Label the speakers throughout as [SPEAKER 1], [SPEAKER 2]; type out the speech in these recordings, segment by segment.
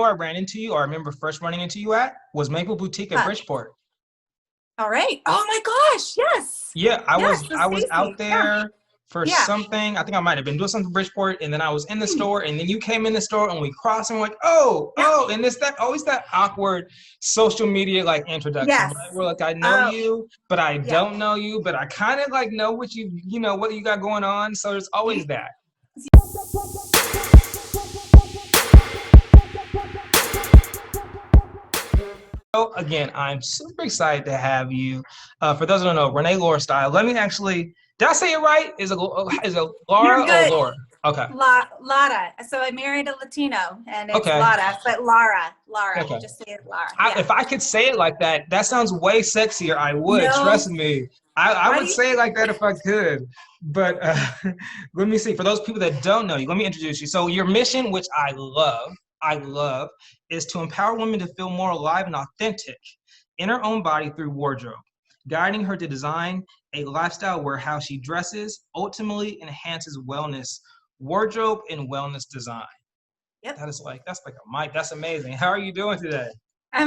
[SPEAKER 1] where I ran into you, or I remember first running into you at, was Maple Boutique at
[SPEAKER 2] Huh.
[SPEAKER 1] Bridgeport.
[SPEAKER 2] All right. Oh my gosh. Yes.
[SPEAKER 1] Yeah, I
[SPEAKER 2] Yes.
[SPEAKER 1] was
[SPEAKER 2] The
[SPEAKER 1] I was out
[SPEAKER 2] Stacy. Yeah.
[SPEAKER 1] there for
[SPEAKER 2] Yeah.
[SPEAKER 1] something. I think I might have been doing something for Bridgeport, and then I was in the
[SPEAKER 2] Hmm.
[SPEAKER 1] store, and then you came in the store, and we crossed, and we're like, oh,
[SPEAKER 2] Yeah.
[SPEAKER 1] oh, and it's that always that awkward social media like introduction,
[SPEAKER 2] Yes.
[SPEAKER 1] right? Where like I know
[SPEAKER 2] Oh,
[SPEAKER 1] you, but I
[SPEAKER 2] yeah.
[SPEAKER 1] don't know you, but I kind of like know what you know what you got going on. So there's always
[SPEAKER 2] You,
[SPEAKER 1] that. So again, I'm super excited to have you. For those who don't know, Renee Lara style. Let me actually, did I say it right? Is it
[SPEAKER 2] you're
[SPEAKER 1] Laura or
[SPEAKER 2] good.
[SPEAKER 1] Laura? Okay.
[SPEAKER 2] Lara. So I married a Latino, and it's
[SPEAKER 1] Okay.
[SPEAKER 2] Lara, but Lara. Lara. You
[SPEAKER 1] Okay.
[SPEAKER 2] just say it Lara. Yeah.
[SPEAKER 1] If I could say it like that, that sounds way sexier. I would,
[SPEAKER 2] No.
[SPEAKER 1] trust me. I
[SPEAKER 2] Why do
[SPEAKER 1] would
[SPEAKER 2] you?
[SPEAKER 1] say it like that if I could. But let me see. For those people that don't know you, let me introduce you. So your mission, which I love, is to empower women to feel more alive and authentic in her own body through wardrobe, guiding her to design a lifestyle where how she dresses ultimately enhances wellness, wardrobe, and wellness design.
[SPEAKER 2] Yep.
[SPEAKER 1] That's like a mic. That's amazing. How are you doing today?
[SPEAKER 2] I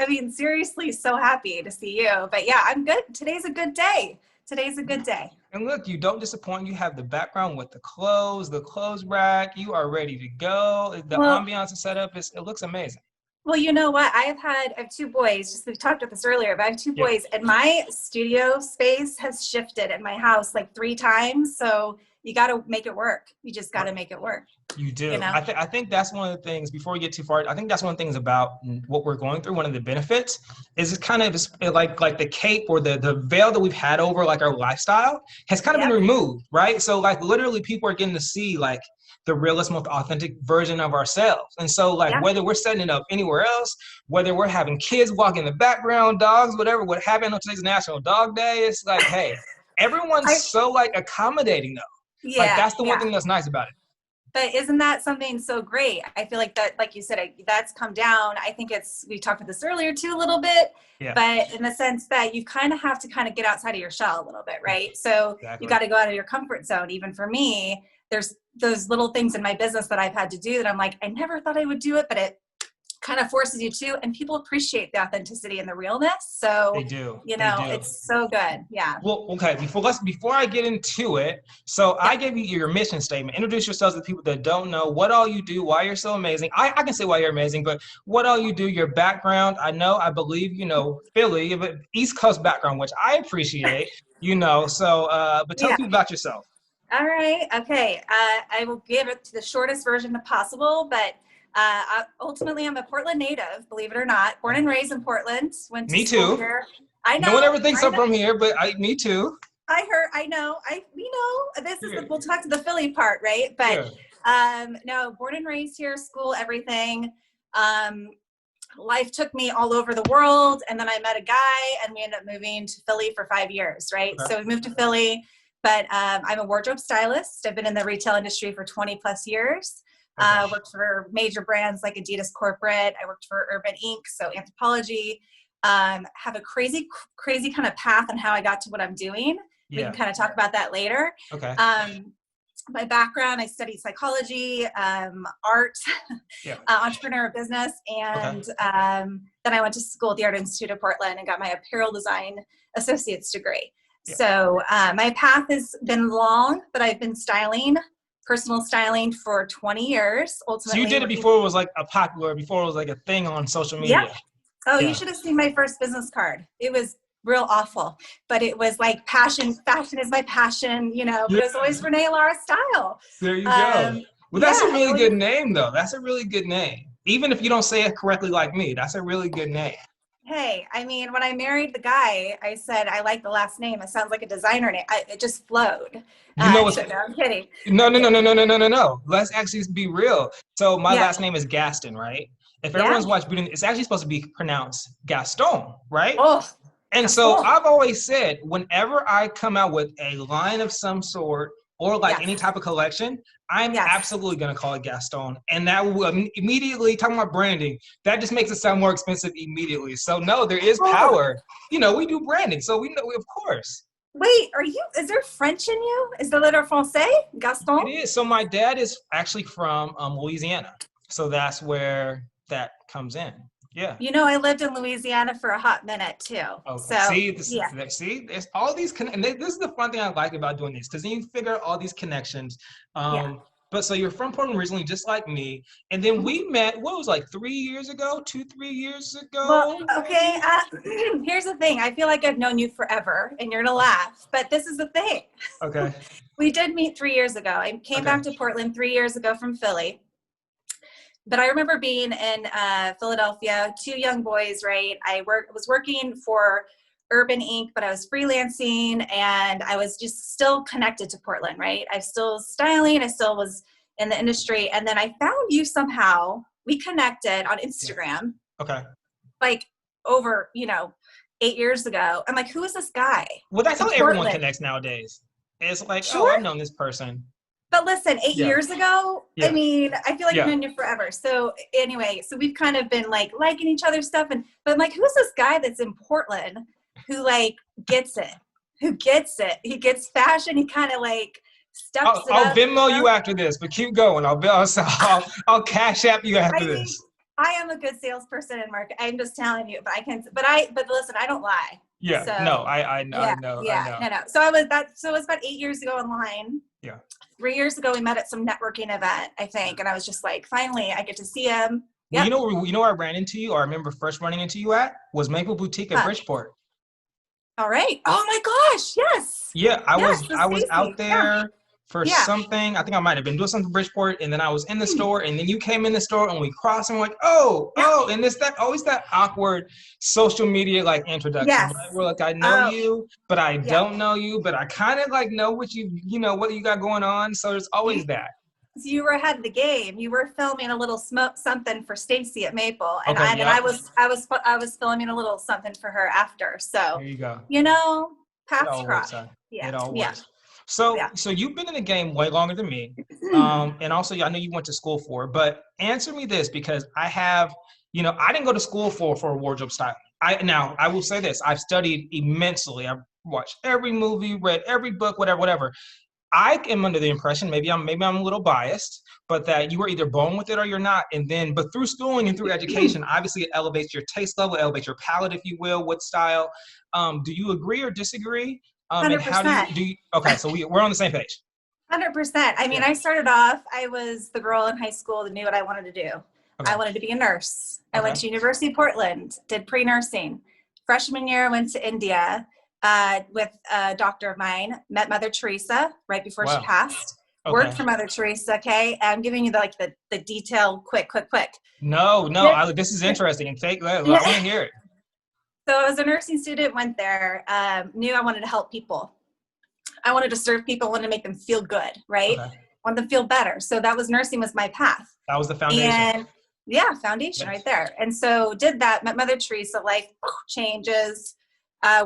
[SPEAKER 2] mean, seriously, so happy to see you. But yeah, I'm good. Today's a good day. Today's a good day.
[SPEAKER 1] And look, you don't disappoint. You have the background with the clothes rack. You are ready to go. The
[SPEAKER 2] Well,
[SPEAKER 1] ambiance and setup it looks amazing.
[SPEAKER 2] Well, you know what? I have two boys. Just we talked about this earlier, but I have two
[SPEAKER 1] Yeah,
[SPEAKER 2] boys, and my studio space has shifted in my house like 3 times. So you got to make it work. You just got
[SPEAKER 1] right.
[SPEAKER 2] to make it work.
[SPEAKER 1] You
[SPEAKER 2] You
[SPEAKER 1] do.
[SPEAKER 2] know?
[SPEAKER 1] I think that's one of the things before we get too far. I think that's one of the things about what we're going through. One of the benefits is it's kind of like the cape or the veil that we've had over like our lifestyle has kind of been
[SPEAKER 2] Yep.
[SPEAKER 1] removed, right? So like literally people are getting to see like the realest, most authentic version of ourselves. And so like
[SPEAKER 2] Yeah.
[SPEAKER 1] whether we're setting it up anywhere else, whether we're having kids walk in the background, dogs, whatever, what happened on today's National Dog Day, it's like, hey, everyone's
[SPEAKER 2] I.
[SPEAKER 1] so like accommodating though. Like
[SPEAKER 2] Yeah.
[SPEAKER 1] that's the one
[SPEAKER 2] Yeah.
[SPEAKER 1] thing that's nice about it.
[SPEAKER 2] But isn't that something so great? I feel like that, like you said, that's come down. I think we talked about this earlier too, a little bit,
[SPEAKER 1] Yeah,
[SPEAKER 2] but in the sense that you kind of have to kind of get outside of your shell a little bit, right? So you
[SPEAKER 1] exactly.
[SPEAKER 2] got to go out of your comfort zone. Even for me, there's those little things in my business that I've had to do that I'm like, I never thought I would do it, but it kind of forces you to, and people appreciate the authenticity and the realness.
[SPEAKER 1] They
[SPEAKER 2] So,
[SPEAKER 1] do. They do.
[SPEAKER 2] it's so good. Yeah.
[SPEAKER 1] Well, okay. Before I get into it, so
[SPEAKER 2] Yeah.
[SPEAKER 1] I gave you your mission statement. Introduce yourselves to the people that don't know what all you do, why you're so amazing. I can say why you're amazing, but what all you do, your background. I believe Philly, but East Coast background, which I appreciate. So but tell
[SPEAKER 2] Yeah.
[SPEAKER 1] people about yourself.
[SPEAKER 2] All right. Okay. I will give it to the shortest version possible, but ultimately, I'm a Portland native, believe it or not. Born and raised in Portland. Went to
[SPEAKER 1] Me
[SPEAKER 2] school
[SPEAKER 1] too.
[SPEAKER 2] here. I
[SPEAKER 1] No one
[SPEAKER 2] know.
[SPEAKER 1] ever thinks
[SPEAKER 2] I
[SPEAKER 1] I'm
[SPEAKER 2] know.
[SPEAKER 1] from here, but me too.
[SPEAKER 2] I heard. I know. We know. This is
[SPEAKER 1] Yeah,
[SPEAKER 2] we'll talk to the Philly part, right? But
[SPEAKER 1] yeah.
[SPEAKER 2] no, born and raised here, school, everything. Um, Life took me all over the world, and then I met a guy and we ended up moving to Philly for 5 years, right?
[SPEAKER 1] Okay.
[SPEAKER 2] So we moved to Philly, but I'm a wardrobe stylist. I've been in the retail industry for 20 plus years.
[SPEAKER 1] Okay.
[SPEAKER 2] Worked for major brands like Adidas Corporate. I worked for Urban Inc., so Anthropologie. Have a crazy kind of path on how I got to what I'm doing. We can
[SPEAKER 1] Yeah.
[SPEAKER 2] kind of talk about that later.
[SPEAKER 1] Okay.
[SPEAKER 2] My background, I studied psychology, art,
[SPEAKER 1] Yeah.
[SPEAKER 2] entrepreneur business,
[SPEAKER 1] Okay.
[SPEAKER 2] and then I went to school at the Art Institute of Portland and got my apparel design associate's degree.
[SPEAKER 1] Yeah.
[SPEAKER 2] So my path has been long, but I've been personal styling for 20 years.
[SPEAKER 1] So you
[SPEAKER 2] Ultimately,
[SPEAKER 1] did it before it was like before it was like a thing on social
[SPEAKER 2] yeah.
[SPEAKER 1] media.
[SPEAKER 2] Oh, you
[SPEAKER 1] Yeah.
[SPEAKER 2] should have seen my first business card. It was real awful, but it was like passion. Fashion is my passion, but
[SPEAKER 1] Yeah.
[SPEAKER 2] it was always Renee Lara style.
[SPEAKER 1] There you go. Well,
[SPEAKER 2] Yeah,
[SPEAKER 1] that's a
[SPEAKER 2] I
[SPEAKER 1] really
[SPEAKER 2] always.
[SPEAKER 1] good name, though. That's a really good name. Even if you don't say it correctly like me, that's a really good name.
[SPEAKER 2] Hey, I mean, when I married the guy, I said I like the last name. It sounds like a designer name. It just flowed.
[SPEAKER 1] You know what's
[SPEAKER 2] So no, I'm kidding.
[SPEAKER 1] no,
[SPEAKER 2] I'm
[SPEAKER 1] no, no,
[SPEAKER 2] kidding.
[SPEAKER 1] no, no, no, no, no, no. Let's actually be real. So my
[SPEAKER 2] Yeah,
[SPEAKER 1] last name is Gaston, right? If
[SPEAKER 2] yeah.
[SPEAKER 1] everyone's watched Beauty, it's actually supposed to be pronounced Gaston, right?
[SPEAKER 2] Oh,
[SPEAKER 1] And so
[SPEAKER 2] Gaston.
[SPEAKER 1] I've always said, whenever I come out with a line of some sort or like any
[SPEAKER 2] Yes,
[SPEAKER 1] type of collection, I'm
[SPEAKER 2] yes.
[SPEAKER 1] absolutely going to call it Gaston. And that will immediately, talking about branding, that just makes it sound more expensive immediately. So no, there is
[SPEAKER 2] Oh,
[SPEAKER 1] power. We do branding. So we know, of course.
[SPEAKER 2] wait. Is there French in you? Is the letter français?
[SPEAKER 1] It
[SPEAKER 2] Gaston?
[SPEAKER 1] is. So my dad is actually from Louisiana. So that's where that comes in. Yeah.
[SPEAKER 2] You know, I lived in Louisiana for a hot minute too.
[SPEAKER 1] Okay.
[SPEAKER 2] So
[SPEAKER 1] See,
[SPEAKER 2] yeah,
[SPEAKER 1] there's all these and this is the fun thing I like about doing these, because then you figure out all these connections.
[SPEAKER 2] yeah.
[SPEAKER 1] But so you're from Portland originally, just like me, and then
[SPEAKER 2] Mhm.
[SPEAKER 1] we met. What was like 3 years ago, 2, 3 years
[SPEAKER 2] Well,
[SPEAKER 1] ago,
[SPEAKER 2] okay.
[SPEAKER 1] maybe.
[SPEAKER 2] Here's the thing. I feel like I've known you forever, and you're gonna laugh, but this is the thing.
[SPEAKER 1] Okay.
[SPEAKER 2] We did meet 3 years ago. I came
[SPEAKER 1] Okay.
[SPEAKER 2] back to Portland 3 years ago from Philly. But I remember being in Philadelphia, two young boys, right? Was working for Urban Inc., but I was freelancing, and I was just still connected to Portland, right? I still was styling, I still was in the industry. And then I found you somehow. We connected on
[SPEAKER 1] Yeah.
[SPEAKER 2] Instagram,
[SPEAKER 1] Okay.
[SPEAKER 2] like over, 8 years ago. I'm like, who is this guy
[SPEAKER 1] Well, that's how
[SPEAKER 2] from
[SPEAKER 1] everyone
[SPEAKER 2] Portland?
[SPEAKER 1] connects nowadays. It's like, oh,
[SPEAKER 2] Sure.
[SPEAKER 1] I've known this person.
[SPEAKER 2] But listen, eight
[SPEAKER 1] Yeah.
[SPEAKER 2] years ago, I
[SPEAKER 1] Yeah.
[SPEAKER 2] mean, I feel like I've
[SPEAKER 1] Yeah.
[SPEAKER 2] known you forever. So anyway, so we've kind of been like liking each other's stuff. But I'm like, who's this guy that's in Portland who like gets it? Who gets it? He gets fashion. He kind of like steps it
[SPEAKER 1] I'll
[SPEAKER 2] up.
[SPEAKER 1] Venmo you after this, but keep going. I'll Cash App you after
[SPEAKER 2] I mean,
[SPEAKER 1] this.
[SPEAKER 2] I am a good salesperson in market. I'm just telling you, but listen, I don't lie.
[SPEAKER 1] Yeah. No,
[SPEAKER 2] So
[SPEAKER 1] I
[SPEAKER 2] yeah,
[SPEAKER 1] know. I
[SPEAKER 2] yeah,
[SPEAKER 1] know.
[SPEAKER 2] no. So it was about 8 years ago online.
[SPEAKER 1] Yeah.
[SPEAKER 2] 3 years ago, we met at some networking event, I think. And I was just like, finally, I get to see him.
[SPEAKER 1] Well,
[SPEAKER 2] Yep.
[SPEAKER 1] you know where I ran into you, or I remember first running into you at, was Maple Boutique at
[SPEAKER 2] Huh.
[SPEAKER 1] Bridgeport.
[SPEAKER 2] All right. Oh my gosh. Yes.
[SPEAKER 1] Yeah,
[SPEAKER 2] Yes.
[SPEAKER 1] I was out
[SPEAKER 2] Stacy. Yeah.
[SPEAKER 1] there for
[SPEAKER 2] Yeah.
[SPEAKER 1] something. I think I might have been doing something for Bridgeport, and then I was in the store, and then you came in the store, and we crossed, and we're like, oh, and it's that always that awkward social media like introduction,
[SPEAKER 2] Yes.
[SPEAKER 1] right? Where like I know
[SPEAKER 2] Oh,
[SPEAKER 1] you, but I
[SPEAKER 2] yeah.
[SPEAKER 1] don't know you, but I kind of like know what what you got going on. So there's always that.
[SPEAKER 2] You were ahead of the game. You were filming a little something for Stacy at Maple, and
[SPEAKER 1] Okay,
[SPEAKER 2] I was filming a little something for her after. So,
[SPEAKER 1] there you go. It
[SPEAKER 2] paths
[SPEAKER 1] all works
[SPEAKER 2] cross.
[SPEAKER 1] out.
[SPEAKER 2] Yeah.
[SPEAKER 1] It all
[SPEAKER 2] Yeah.
[SPEAKER 1] works. So,
[SPEAKER 2] Yeah.
[SPEAKER 1] so you've been in the game way longer than me, and also I know you went to school for. But answer me this, because I have, I didn't go to school for wardrobe styling. I will say this: I've studied immensely. I've watched every movie, read every book, whatever. I am under the impression, maybe I'm a little biased, but that you are either born with it or you're not. And then, but through schooling and through education, obviously it elevates your taste level, elevates your palette, if you will, with style. Do you agree or disagree? And how
[SPEAKER 2] 100%.
[SPEAKER 1] do you? Okay, so we're on the same page.
[SPEAKER 2] 100%. I mean,
[SPEAKER 1] Yeah.
[SPEAKER 2] I started off, I was the girl in high school that knew what I wanted to do.
[SPEAKER 1] Okay.
[SPEAKER 2] I wanted to be a nurse. I
[SPEAKER 1] Okay.
[SPEAKER 2] went to University of Portland, did pre-nursing. Freshman year, I went to India with a doctor of mine, met Mother Teresa right before she
[SPEAKER 1] Wow.
[SPEAKER 2] passed.
[SPEAKER 1] Okay.
[SPEAKER 2] Worked for Mother Teresa, okay? I'm giving you the detail quick.
[SPEAKER 1] No,
[SPEAKER 2] Yeah.
[SPEAKER 1] this is interesting. And I want to hear it.
[SPEAKER 2] So I was a nursing student, went there, knew I wanted to help people. I wanted to serve people, wanted to make them feel good, right?
[SPEAKER 1] Okay.
[SPEAKER 2] Want them to feel better. So nursing was my path.
[SPEAKER 1] That was the foundation.
[SPEAKER 2] And yeah, foundation right there. And so did that, met Mother Teresa, life changes,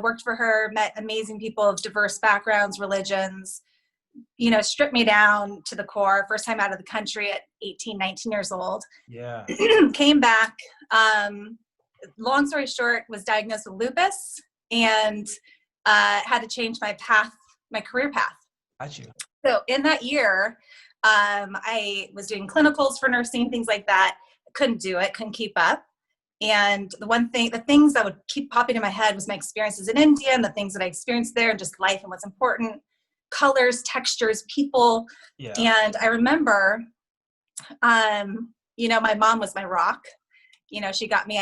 [SPEAKER 2] worked for her, met amazing people of diverse backgrounds, religions, stripped me down to the core. First time out of the country at 18, 19 years old.
[SPEAKER 1] Yeah.
[SPEAKER 2] Came back. Long story short, was diagnosed with lupus and had to change my career path.
[SPEAKER 1] Got you.
[SPEAKER 2] So in that year, I was doing clinicals for nursing, things like that. Couldn't do it, couldn't keep up. And the things that would keep popping in my head was my experiences in India and the things that I experienced there and just life and what's important, colors, textures, people.
[SPEAKER 1] Yeah.
[SPEAKER 2] And I remember, my mom was my rock. She got me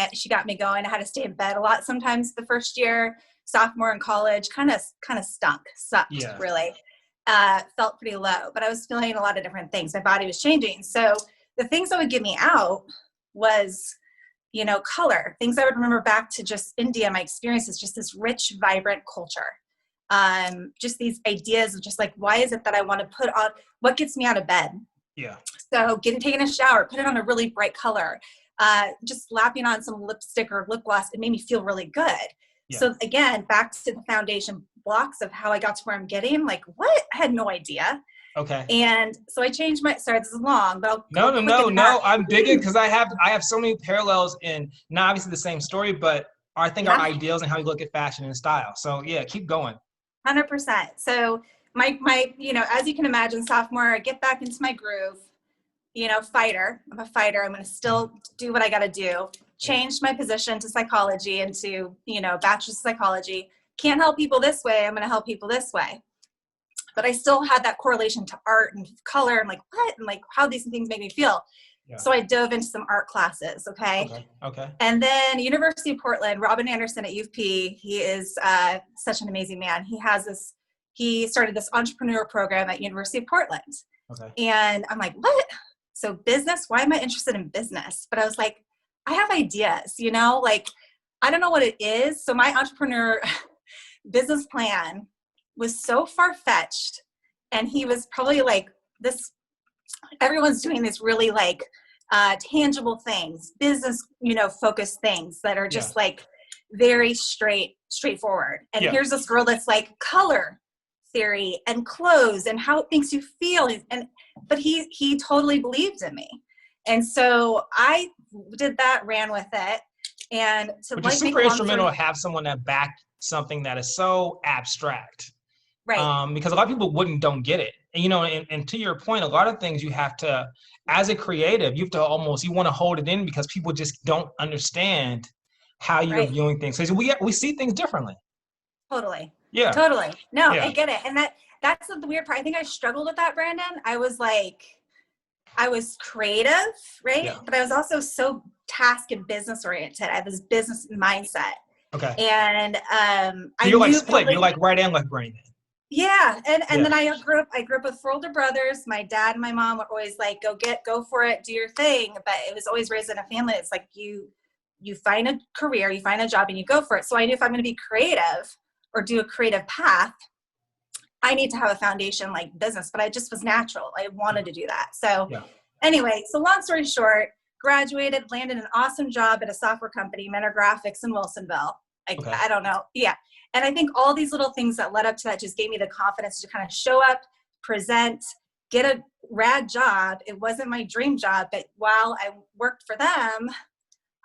[SPEAKER 2] going. I had to stay in bed a lot sometimes the first year, sophomore in college, kind of sucked,
[SPEAKER 1] Yeah.
[SPEAKER 2] really. Felt pretty low, but I was feeling a lot of different things. My body was changing. So the things that would get me out was, color, things I would remember back to just India, my experiences, just this rich, vibrant culture. Just these ideas of just like, why is it that I want to put on, what gets me out of bed?
[SPEAKER 1] Yeah.
[SPEAKER 2] So taking a shower, put it on a really bright color, just slapping on some lipstick or lip gloss, it made me feel really good. Yeah. So again, back to the foundation blocks of how I got to where I'm getting, like, what? I had no idea.
[SPEAKER 1] Okay.
[SPEAKER 2] And so I changed sorry, this is long, but
[SPEAKER 1] no. I'm digging because I have so many parallels in not obviously the same story, but I think our ideals and how we look at fashion and style. So yeah, keep going.
[SPEAKER 2] 100%. So my, as you can imagine, sophomore, I get back into my groove. fighter. I'm a fighter. I'm going to still do what I got to do. Changed my position to psychology into, bachelor's of psychology. Can't help people this way. I'm going to help people this way. But I still had that correlation to art and color and like what and like how these things make me feel. Yeah. So I dove into some art classes. Okay. And then University of Portland, Robin Anderson at U of P, he is such an amazing man. He started this entrepreneur program at University of Portland. Okay. And I'm like, what? So business, why am I interested in business? But I was like, I have ideas, like, I don't know what it is. So my entrepreneur business plan was so far-fetched. And he was probably like this, everyone's doing this really like tangible things, business, focused things that are just like very straightforward. And here's this girl that's like color theory and clothes and how it makes you feel. But he totally believed in me. And so I did that, ran with it. And
[SPEAKER 1] which is super instrumental to have someone that backed something that is so abstract.
[SPEAKER 2] Right.
[SPEAKER 1] Because a lot of people don't get it. And, and to your point, a lot of things you have to, as a creative, you want to hold it in because people just don't understand how you're viewing things. So we see things differently.
[SPEAKER 2] Totally.
[SPEAKER 1] Yeah.
[SPEAKER 2] Totally. No, I get it. And that's the weird part. I think I struggled with that, Brandon. I was creative, right? Yeah. But I was also so task and business oriented. I have this business mindset. Okay. And
[SPEAKER 1] you're like split. You're like right and left brain.
[SPEAKER 2] Yeah. And then I grew up with 4 older brothers. My dad and my mom were always like, go for it, do your thing. But it was always raised in a family. It's like you find a career, you find a job and you go for it. So I knew if I'm going to be creative or do a creative path, I need to have a foundation like business, but I just was natural. I wanted to do that. So anyway, so long story short, graduated, landed an awesome job at a software company, Mentor Graphics in Wilsonville. I don't know. Yeah. And I think all these little things that led up to that just gave me the confidence to kind of show up, present, get a rad job. It wasn't my dream job, but while I worked for them,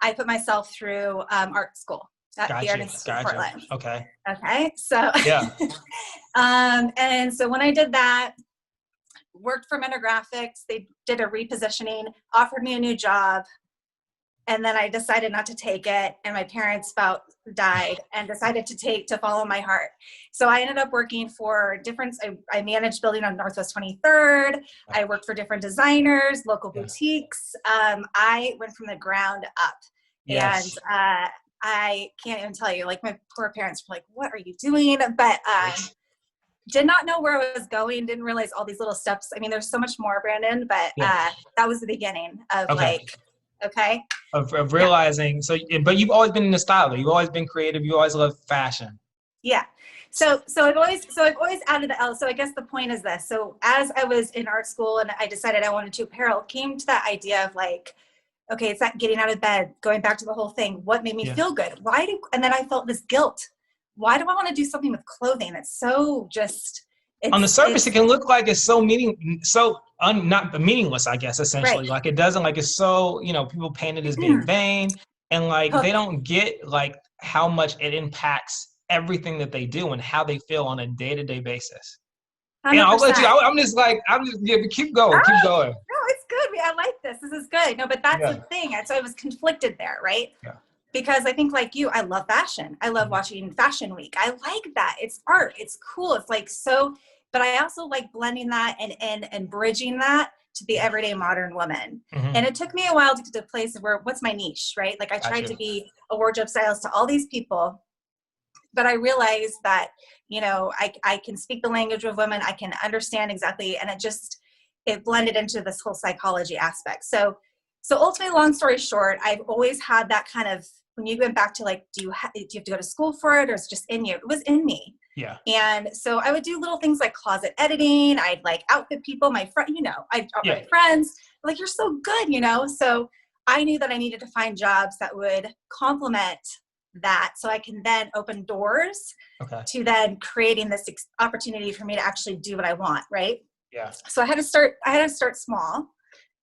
[SPEAKER 2] I put myself through art school.
[SPEAKER 1] Gotcha. Okay.
[SPEAKER 2] So, and so when I did that, worked for Mentor Graphics, they did a repositioning, offered me a new job. And then I decided not to take it. And my parents died and decided to follow my heart. So I ended up working for I managed building on Northwest 23rd. I worked for different designers, local boutiques. I went from the ground up. Yes. And I can't even tell you, like my poor parents were like, what are you doing? But did not know where I was going. Didn't realize all these little steps. I mean, there's so much more, Brandon, but that was the beginning of
[SPEAKER 1] of realizing. So, but you've always been in the style. You've always been creative. You always loved fashion.
[SPEAKER 2] Yeah. So I've always added the L. So I guess the point is this. So as I was in art school and I decided I wanted to apparel, came to that idea of like, okay, it's that getting out of bed, going back to the whole thing. What made me feel good? And then I felt this guilt. Why do I want to do something with clothing? It's so on
[SPEAKER 1] the surface, it can look like it's so not meaningless, I guess, essentially. Right. Like it doesn't, like it's so, people paint it as being vain and like they don't get like how much it impacts everything that they do and how they feel on a day-to-day basis. 100%. And I'll let you, keep going, keep going.
[SPEAKER 2] No, it's good. I like this. This is good. No, but that's the thing. So I was conflicted there, right? Yeah. Because I think like you, I love fashion. I love watching Fashion Week. I like that. It's art. It's cool. It's like so, but I also like blending that and bridging that to the everyday modern woman. Mm-hmm. And it took me a while to get to a place where what's my niche, right? Like I tried to be a wardrobe stylist to all these people, but I realized that, I can speak the language of women. I can understand exactly. And it blended into this whole psychology aspect. So ultimately, long story short, I've always had that kind of, when you went back to like, do you have to go to school for it or it's just in you? It was in me. Yeah. And so I would do little things like closet editing. I'd like outfit people, my friend, my friends, like, you're so good, So I knew that I needed to find jobs that would complement that so I can then open doors to then creating this opportunity for me to actually do what I want. Right. Yeah. So I had to start small.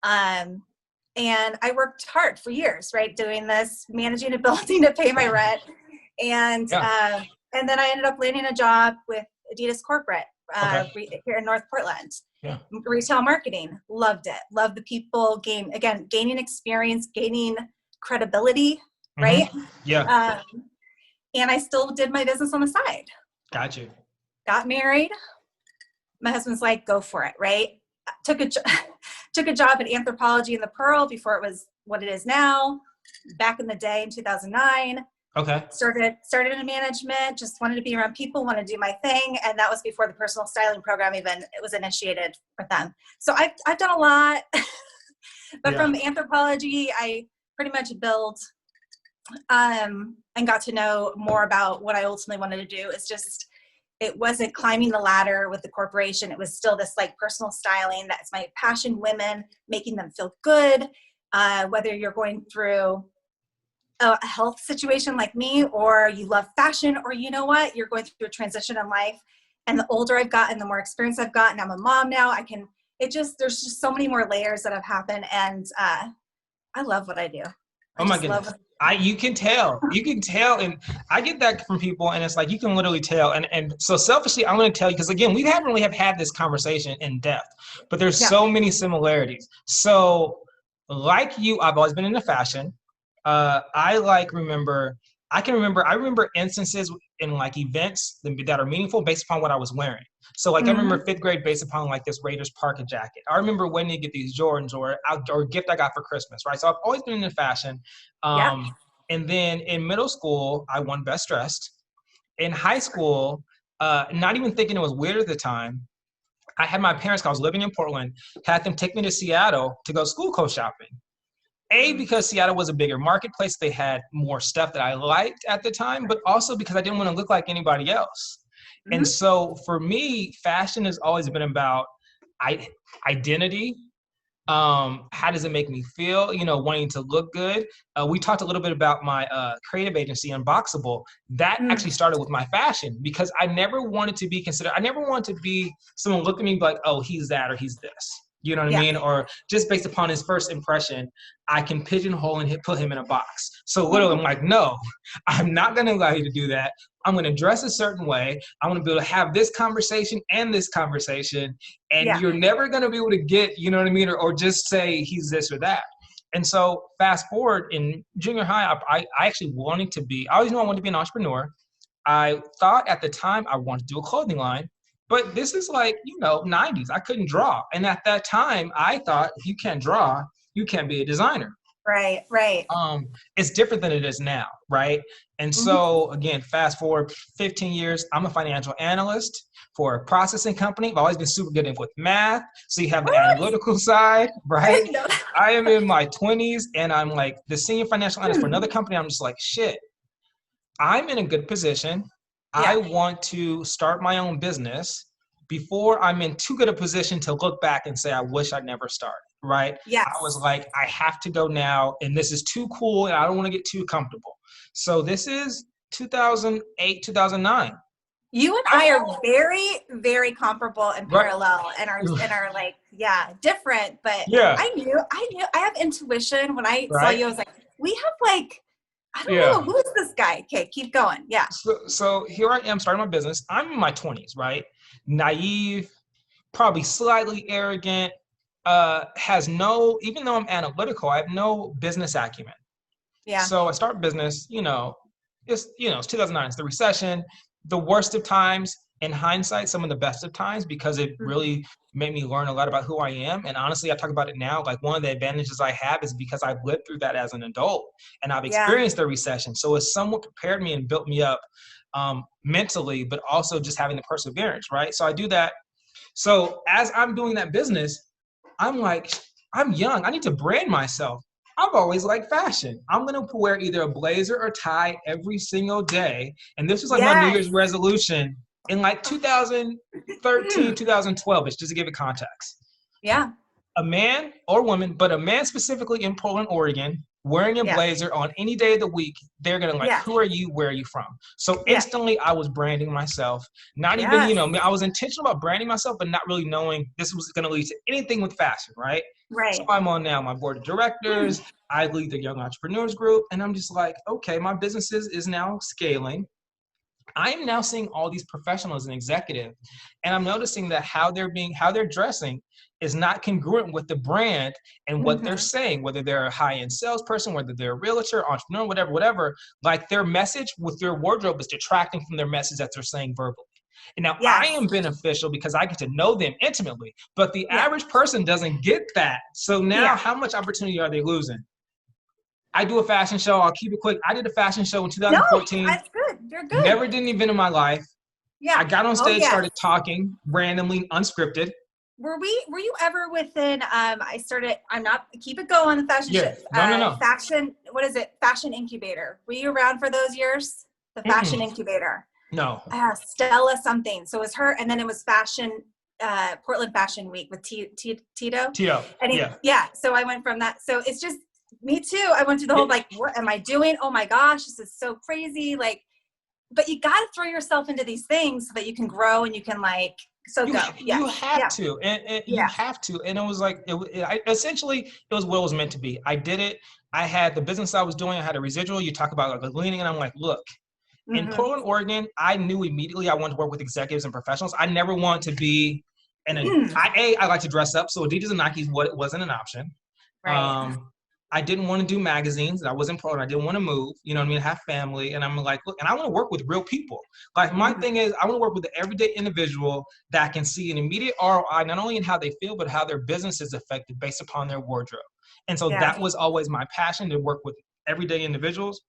[SPEAKER 2] And I worked hard for years, right? Doing this, managing a building to pay my rent. And then I ended up landing a job with Adidas Corporate here in North Portland.
[SPEAKER 1] Yeah.
[SPEAKER 2] Retail marketing, loved it. Loved the people, gaining experience, gaining credibility, right?
[SPEAKER 1] Yeah.
[SPEAKER 2] Um, and I still did my business on the side.
[SPEAKER 1] Got you.
[SPEAKER 2] Got married. My husband's like, go for it, right? Took a took a job in Anthropology in the Pearl before it was what it is now. Back in the day in 2009.
[SPEAKER 1] Okay.
[SPEAKER 2] Started in management, just wanted to be around people, wanted to do my thing. And that was before the personal styling program even it was initiated for them. So I've done a lot. But from Anthropology, I pretty much built and got to know more about what I ultimately wanted to do. It's just, it wasn't climbing the ladder with the corporation. It was still this like personal styling. That's my passion, women, making them feel good. Whether you're going through a health situation like me, or you love fashion, or you know what, you're going through a transition in life. And the older I've gotten, the more experience I've gotten. I'm a mom now. There's just so many more layers that have happened. And I love what I do.
[SPEAKER 1] Oh my goodness. You can tell, and I get that from people, and it's like, you can literally tell. And so selfishly, I'm going to tell you, because again, we haven't really have had this conversation in depth, but there's so many similarities. So like you, I've always been into fashion. I remember instances in like events that are meaningful based upon what I was wearing. So like I remember 5th grade based upon like this Raiders Parker jacket. I remember when to get these Jordans or a gift I got for Christmas, right? So I've always been into fashion. And then in middle school, I won Best Dressed. In high school, not even thinking it was weird at the time, I had my parents, 'cause I was living in Portland, had them take me to Seattle to go school coat shopping. Because Seattle was a bigger marketplace, they had more stuff that I liked at the time, but also because I didn't want to look like anybody else. And so for me, fashion has always been about identity. How does it make me feel? Wanting to look good. We talked a little bit about my creative agency, Unboxable. That actually started with my fashion, because I never wanted to be considered. I never wanted to be someone look at me like, oh, he's that or he's this. You know what I mean? Or just based upon his first impression, I can pigeonhole and put him in a box. So literally, I'm like, no, I'm not going to allow you to do that. I'm going to dress a certain way. I'm going to be able to have this conversation and this conversation. And you're never going to be able to get, you know what I mean? Or just say he's this or that. And so fast forward in junior high, I actually I always knew I wanted to be an entrepreneur. I thought at the time I wanted to do a clothing line. But this is like, 90s. I couldn't draw. And at that time, I thought if you can't draw, you can't be a designer.
[SPEAKER 2] Right.
[SPEAKER 1] It's different than it is now, right? And so, again, fast forward 15 years, I'm a financial analyst for a processing company. I've always been super good with math. So you have the analytical side, right? I am in my 20s, and I'm like the senior financial analyst for another company. I'm just like, shit, I'm in a good position. I want to start my own business before I'm in too good a position to look back and say, I wish I'd never started, right?
[SPEAKER 2] Yes.
[SPEAKER 1] I was like, I have to go now, and this is too cool, and I don't want to get too comfortable. So this is 2008, 2009.
[SPEAKER 2] You and I are very, very comparable and parallel, and are like, different. But I knew I have intuition. When I saw you, I was like, we have like, I don't know, who is this guy? Okay, keep going. Yeah.
[SPEAKER 1] So here I am starting my business. I'm in my 20s, right? Naive, probably slightly arrogant, even though I'm analytical, I have no business acumen. Yeah. So I start business, it's 2009, it's the recession, the worst of times. In hindsight, some of the best of times, because it really made me learn a lot about who I am. And honestly, I talk about it now, like one of the advantages I have is because I've lived through that as an adult, and I've experienced the recession. So it's somewhat prepared me and built me up mentally, but also just having the perseverance, right? So I do that. So as I'm doing that business, I'm like, I'm young. I need to brand myself. I've always liked fashion. I'm going to wear either a blazer or tie every single day. And this was like my New Year's resolution in like 2013, 2012, just to give it context.
[SPEAKER 2] Yeah.
[SPEAKER 1] A man or woman, but a man specifically in Portland, Oregon, wearing a blazer on any day of the week, they're going to like, who are you? Where are you from? So instantly I was branding myself. Not even, I was intentional about branding myself, but not really knowing this was going to lead to anything with fashion, right?
[SPEAKER 2] Right.
[SPEAKER 1] So I'm on now my board of directors. I lead the Young Entrepreneurs Group. And I'm just like, okay, my business is now scaling. I am now seeing all these professionals and executives, and I'm noticing that how they're dressing is not congruent with the brand and what they're
[SPEAKER 2] Mm-hmm.
[SPEAKER 1] saying, whether they're a high-end salesperson, whether they're a realtor, entrepreneur, whatever, like their message with their wardrobe is detracting from their message that they're saying verbally. And now I
[SPEAKER 2] Yes.
[SPEAKER 1] am beneficial because I get to know them intimately, but the
[SPEAKER 2] Yeah.
[SPEAKER 1] average person doesn't get that. So now
[SPEAKER 2] Yeah.
[SPEAKER 1] how much opportunity are they losing? I do a fashion show. I'll keep it quick. I did a fashion show in
[SPEAKER 2] No,
[SPEAKER 1] 2014.
[SPEAKER 2] that's good. You're good.
[SPEAKER 1] Never did an event in my life. I
[SPEAKER 2] Yeah.
[SPEAKER 1] got on
[SPEAKER 2] Oh,
[SPEAKER 1] stage,
[SPEAKER 2] yes.
[SPEAKER 1] started talking randomly, unscripted.
[SPEAKER 2] Were you ever within, I'm not, keep it going, the fashion
[SPEAKER 1] Yeah.
[SPEAKER 2] show,
[SPEAKER 1] No.
[SPEAKER 2] fashion, what is it? Fashion incubator. Were you around for those years? The fashion
[SPEAKER 1] Mm-mm.
[SPEAKER 2] incubator.
[SPEAKER 1] No.
[SPEAKER 2] Stella something. So it was her, and then it was Portland Fashion Week with Tito.
[SPEAKER 1] Tito.
[SPEAKER 2] And
[SPEAKER 1] Yeah.
[SPEAKER 2] yeah, so I went from that. So it's just, me too. I went through the whole, like, what am I doing? Oh my gosh, this is so crazy. Like, but you got to throw yourself into these things so that you can grow and you can
[SPEAKER 1] You have to, and you
[SPEAKER 2] Yeah.
[SPEAKER 1] have to. And it was like, essentially, it was what it was meant to be. I did it. I had the business I was doing. I had a residual. You talk about like leaning, and I'm like, look, in
[SPEAKER 2] Mm-hmm.
[SPEAKER 1] Portland, Oregon, I knew immediately I wanted to work with executives and professionals. I never wanted to be I like to dress up, so Adidas and Nike's wasn't an option.
[SPEAKER 2] Right.
[SPEAKER 1] I didn't want to do magazines. I was in Portland. I didn't want to move. You know what I mean? Have family, and I'm like, look, and I want to work with real people. Like my
[SPEAKER 2] Mm-hmm.
[SPEAKER 1] thing is, I want to work with the everyday individual that can see an immediate ROI, not only in how they feel, but how their business is affected based upon their wardrobe. And so
[SPEAKER 2] Yeah.
[SPEAKER 1] that was always my passion, to work with everyday individuals.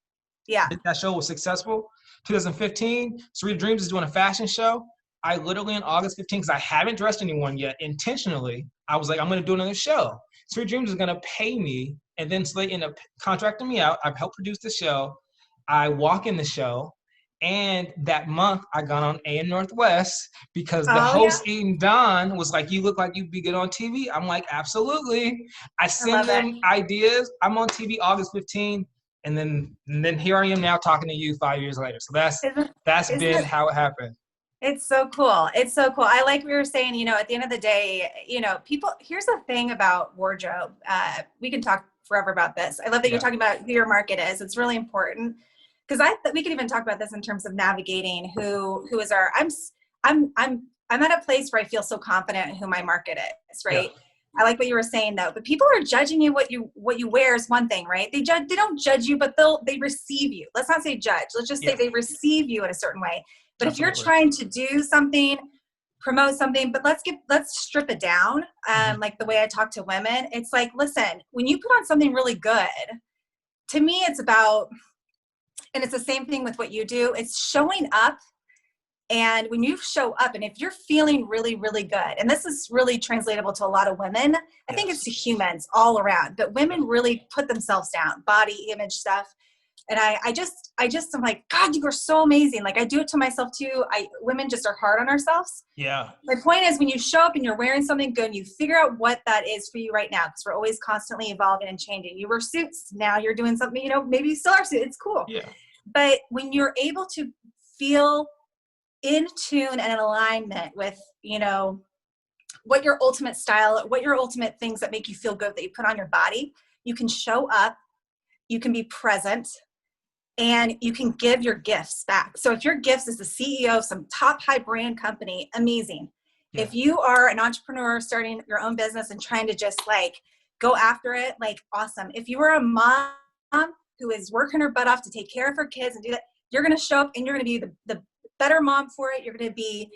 [SPEAKER 2] Yeah.
[SPEAKER 1] That show was successful. 2015, Sarita Dreams is doing a fashion show. I literally in August 15th, because I haven't dressed anyone yet, intentionally, I was like, I'm going to do another show. Sarita Dreams is going to pay me, and then so they end up contracting me out. I've helped produce the show. I walk in the show, and that month I got on AM Northwest because the
[SPEAKER 2] Oh yeah.
[SPEAKER 1] host Eden Don was like, you look like you'd be good on TV. I'm like, absolutely. I
[SPEAKER 2] I
[SPEAKER 1] send
[SPEAKER 2] love it.
[SPEAKER 1] them ideas. I'm on TV August 15th. And then here I am now talking to you 5 years later. So that's
[SPEAKER 2] Isn't
[SPEAKER 1] been
[SPEAKER 2] it?
[SPEAKER 1] how it happened.
[SPEAKER 2] It's so cool. It's so cool. I like we were saying, at the end of the day, people, here's the thing about wardrobe. We can talk forever about this. I love that you're
[SPEAKER 1] Yeah.
[SPEAKER 2] talking about who your market is. It's really important because we could even talk about this in terms of navigating who is I'm at a place where I feel so confident in who my market is,
[SPEAKER 1] Yeah.
[SPEAKER 2] right? I like what you were saying though, but people are judging you. What you wear is one thing, right? They don't judge you, but they receive you. Let's not say judge. Let's just say
[SPEAKER 1] Yeah.
[SPEAKER 2] they receive you in a certain way. But if you're
[SPEAKER 1] Absolutely.
[SPEAKER 2] trying to do something, promote something, but let's strip it down. Like the way I talk to women, it's like, listen, when you put on something really good, to me, it's about, and it's the same thing with what you do. It's showing up. And when you show up, and if you're feeling really, really good, and this is really translatable to a lot of women, I think it's to humans all around, but women really put themselves down, body image stuff. And I just I'm like, God, you are so amazing. Like I do it to myself too. Women just are hard on ourselves.
[SPEAKER 1] Yeah.
[SPEAKER 2] My point is when you show up and you're wearing something good and you figure out what that is for you right now, because we're always constantly evolving and changing. You were suits. Now you're doing something, maybe you still are suits. It's cool.
[SPEAKER 1] Yeah.
[SPEAKER 2] But when you're able to feel in tune and in alignment with, what your ultimate style, what your ultimate things that make you feel good that you put on your body, you can show up, you can be present, and you can give your gifts back. So if your gifts is the CEO of some top high brand company, amazing.
[SPEAKER 1] Yeah.
[SPEAKER 2] If you are an entrepreneur starting your own business and trying to just like go after it, like awesome. If you are a mom who is working her butt off to take care of her kids and do that, you're going to show up and you're going to be the better mom for it. You're going to be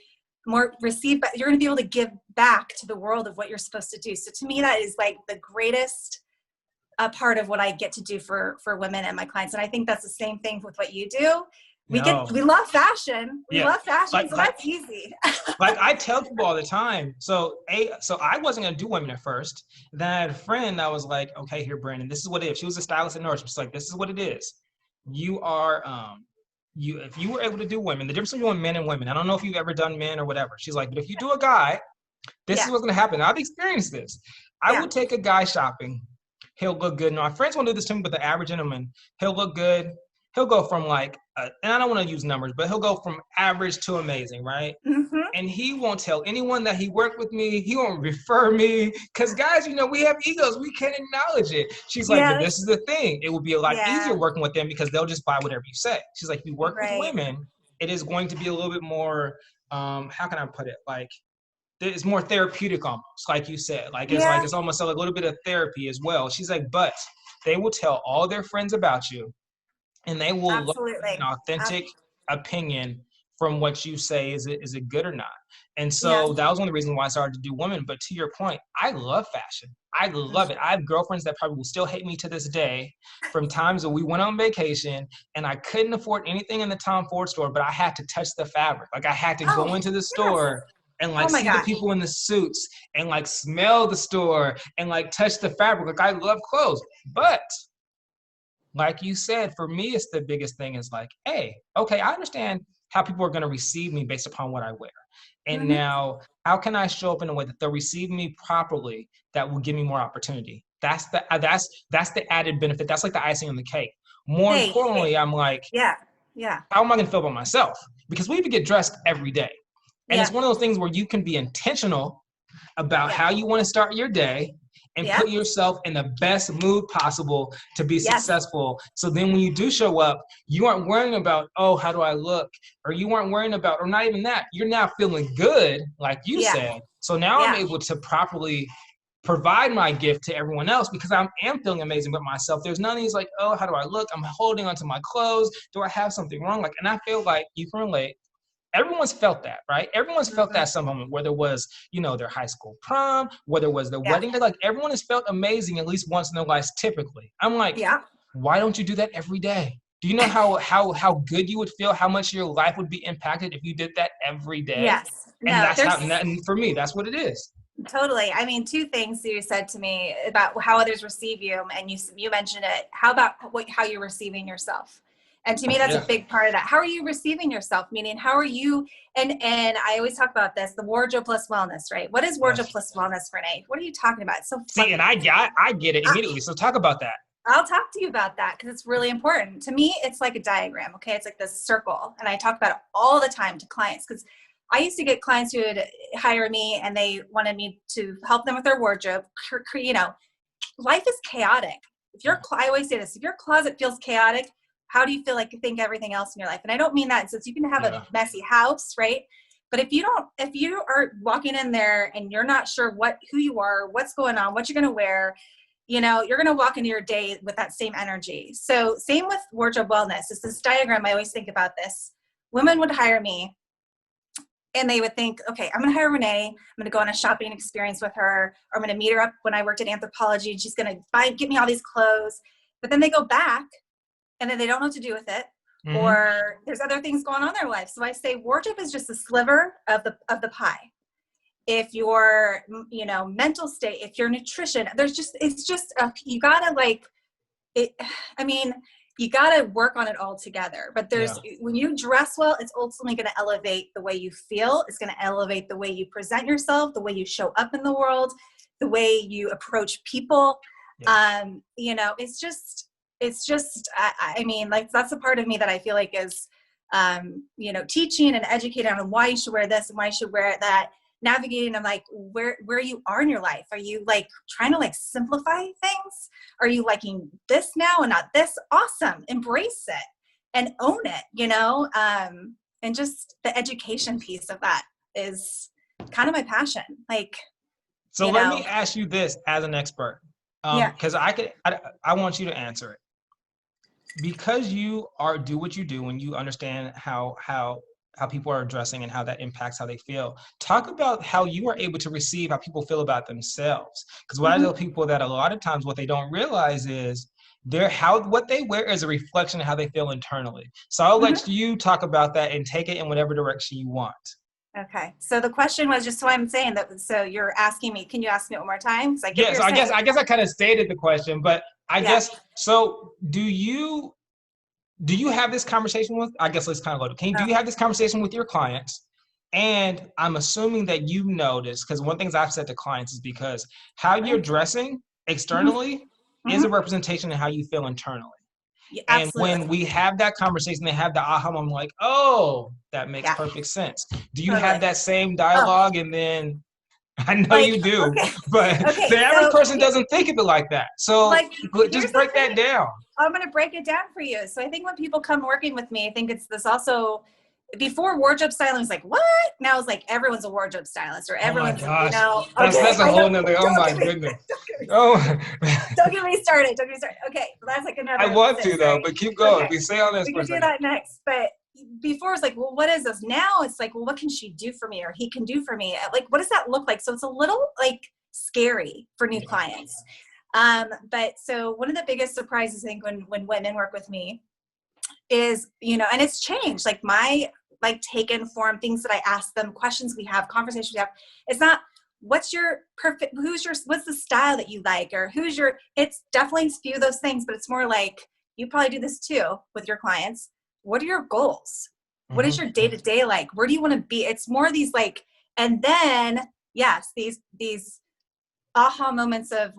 [SPEAKER 2] more received, but you're going to be able to give back to the world of what you're supposed to do. So to me, that is like the greatest a part of what I get to do for women and my clients. And I think that's the same thing with what you do. We love fashion. So that's easy.
[SPEAKER 1] Like I tell people all the time. So I wasn't going to do women at first. Then I had a friend that was like, okay, here, Brandon, this is what it is. She was a stylist at Nordstrom. She's like, this is what it is. You are, if you were able to do women, the difference between men and women, I don't know if you've ever done men or whatever. She's like, but if you do a guy, this is what's going to happen. I've experienced this. I would take a guy shopping. He'll look good. Now, my friends won't do this to me, but the average gentleman, he'll look good. He'll go from like, and I don't want to use numbers, but he'll go from average to amazing, right?
[SPEAKER 2] Mm-hmm.
[SPEAKER 1] And he won't tell anyone that he worked with me. He won't refer me. Because guys, we have egos. We can't acknowledge it. She's like, but this is the thing. It will be a lot easier working with them because they'll just buy whatever you say. She's like, if you work with women, it is going to be a little bit more, how can I put it? Like, it's more therapeutic almost, like you said. Like it's almost like a little bit of therapy as well. She's like, but they will tell all their friends about you, and they will look at an
[SPEAKER 2] Absolutely.
[SPEAKER 1] authentic opinion from what you say. Is it good or not? And
[SPEAKER 2] Yeah.
[SPEAKER 1] so that was one of the reasons why I started to do women. But to your point, I love fashion. I love it. I have girlfriends that probably will still hate me to this day from times that we went on vacation and I couldn't afford anything in the Tom Ford store, but I had to touch the fabric. Like I had to go
[SPEAKER 2] Oh,
[SPEAKER 1] into the
[SPEAKER 2] yes.
[SPEAKER 1] store and
[SPEAKER 2] Oh
[SPEAKER 1] like
[SPEAKER 2] my
[SPEAKER 1] see the
[SPEAKER 2] gosh.
[SPEAKER 1] people in the suits and like smell the store and like touch the fabric. Like I love clothes. But like you said, for me, it's the biggest thing is like, hey, okay, I understand how people are going to receive me based upon what I wear. And
[SPEAKER 2] Mm-hmm.
[SPEAKER 1] now, how can I show up in a way that they'll receive me properly that will give me more opportunity? That's the added benefit. That's like the icing on the cake. More
[SPEAKER 2] Hey,
[SPEAKER 1] importantly, I'm like,
[SPEAKER 2] yeah, yeah,
[SPEAKER 1] how am I going to feel about myself? Because we even get dressed every day. And
[SPEAKER 2] yeah,
[SPEAKER 1] it's one of those things where you can be intentional about
[SPEAKER 2] yeah,
[SPEAKER 1] how you want to start your day and
[SPEAKER 2] yeah,
[SPEAKER 1] put yourself in the best mood possible to be
[SPEAKER 2] yes,
[SPEAKER 1] successful. So then when you do show up, you aren't worrying about, oh, how do I look? Or you aren't worrying about, or not even that, you're now feeling good, like you
[SPEAKER 2] yeah,
[SPEAKER 1] said. So now I'm
[SPEAKER 2] yeah,
[SPEAKER 1] able to properly provide my gift to everyone else because I am feeling amazing with myself. There's none of these like, oh, how do I look? I'm holding onto my clothes. Do I have something wrong? Like, and I feel like you can relate. Everyone's felt that, right? Everyone's felt that
[SPEAKER 2] mhm,
[SPEAKER 1] at some moment, whether it was, their high school prom, whether it was their
[SPEAKER 2] yeah,
[SPEAKER 1] wedding day, like everyone has felt amazing at least once in their lives, typically. I'm like,
[SPEAKER 2] yeah,
[SPEAKER 1] why don't you do that every day? Do you know how good you would feel, how much your life would be impacted if you did that every day?
[SPEAKER 2] yes.
[SPEAKER 1] And
[SPEAKER 2] No,
[SPEAKER 1] that's how,
[SPEAKER 2] there's
[SPEAKER 1] and for me, that's what it is.
[SPEAKER 2] totally. I mean, two things you said to me about how others receive you, and you mentioned it. How about how you're receiving yourself? And to me, that's a
[SPEAKER 1] Yeah.
[SPEAKER 2] big part of that. How are you receiving yourself? Meaning, how are you? And I always talk about this: the wardrobe plus wellness, right? What is wardrobe
[SPEAKER 1] Yes.
[SPEAKER 2] plus wellness, Renee? What are you talking about? It's so
[SPEAKER 1] See, and
[SPEAKER 2] fluffy.
[SPEAKER 1] I get it immediately. So talk about that.
[SPEAKER 2] I'll talk to you about that because it's really important. To me, it's like a diagram, okay? It's like this circle. And I talk about it all the time to clients because I used to get clients who would hire me and they wanted me to help them with their wardrobe. Life is chaotic. I always say this, if your closet feels chaotic, how do you feel like you think everything else in your life? And I don't mean that since you can have a
[SPEAKER 1] Yeah.
[SPEAKER 2] messy house, right? But if you are walking in there and you're not sure who you are, what's going on, what you're going to wear, you're going to walk into your day with that same energy. So same with wardrobe wellness. It's this diagram. I always think about this. Women would hire me and they would think, okay, I'm going to hire Renee. I'm going to go on a shopping experience with her. Or I'm going to meet her up when I worked at Anthropologie and she's going to get me all these clothes. But then they go back and then they don't know what to do with it.
[SPEAKER 1] Mm-hmm.
[SPEAKER 2] Or there's other things going on in their life. So I say wardrobe is just a sliver of the pie. If your mental state, if your nutrition, you gotta you gotta work on it all together. But
[SPEAKER 1] Yeah.
[SPEAKER 2] when you dress well, it's ultimately going to elevate the way you feel. It's going to elevate the way you present yourself, the way you show up in the world, the way you approach people.
[SPEAKER 1] Yeah.
[SPEAKER 2] It's just I mean, like, that's a part of me that I feel like is teaching and educating on why you should wear this and why you should wear that, navigating and like where you are in your life. Are you like trying to like simplify things? Are you liking this now and not this? Awesome. Embrace it and own it, and just the education piece of that is kind of my passion. Like,
[SPEAKER 1] So let me ask you this as an expert,
[SPEAKER 2] yeah.
[SPEAKER 1] because I want you to answer it. Because you do what you do and you understand how people are dressing and how that impacts how they feel. Talk about how you are able to receive how people feel about themselves. Because what I tell people that a lot of times what they don't realize is what they wear is a reflection of how they feel internally. So I'll let you talk about that and take it in whatever direction you want.
[SPEAKER 2] Okay. So the question was, just so I'm saying that, so you're asking me, can you ask me one more time? Because
[SPEAKER 1] Yes, I guess I kind of stated the question, but I guess, so do you have this conversation with, I guess let's kind of go to, do you have this conversation with your clients? And I'm assuming that you notice, because one of the things I've said to clients is because how you're dressing externally is a representation of how you feel internally.
[SPEAKER 2] Yeah,
[SPEAKER 1] and
[SPEAKER 2] absolutely.
[SPEAKER 1] when we have that conversation, they have the aha moment, like, oh, that makes perfect sense. Do you have that same dialogue? And then I know you do, but the average person doesn't think of it like that. So just break that down.
[SPEAKER 2] I'm going to break it down for you. So I think when people come working with me, I think it's this also, before wardrobe styling was like, what? Now it's like everyone's a wardrobe stylist, or
[SPEAKER 1] Oh my
[SPEAKER 2] everyone's,
[SPEAKER 1] gosh.
[SPEAKER 2] okay,
[SPEAKER 1] That's a whole nother, oh my goodness. Oh,
[SPEAKER 2] don't get me started. Don't get me started. Okay, that's like another.
[SPEAKER 1] I want to though,
[SPEAKER 2] right?
[SPEAKER 1] but keep going.
[SPEAKER 2] Okay.
[SPEAKER 1] We stay on this
[SPEAKER 2] We
[SPEAKER 1] for a
[SPEAKER 2] can do
[SPEAKER 1] second.
[SPEAKER 2] that next. But before it's like, well, what is this? Now it's like, well, what can she do for me, or he can do for me? Like, what does that look like? So it's a little like scary for new clients. But so one of the biggest surprises I think when women work with me is, and it's changed, like my taken form, things that I ask them, questions we have, conversations we have. It's not what's the style that you like, or it's definitely a few of those things, but it's more like, you probably do this too with your clients. What are your goals? What is your day-to-day like? Where do you want to be? It's more of these and then yes, these aha moments of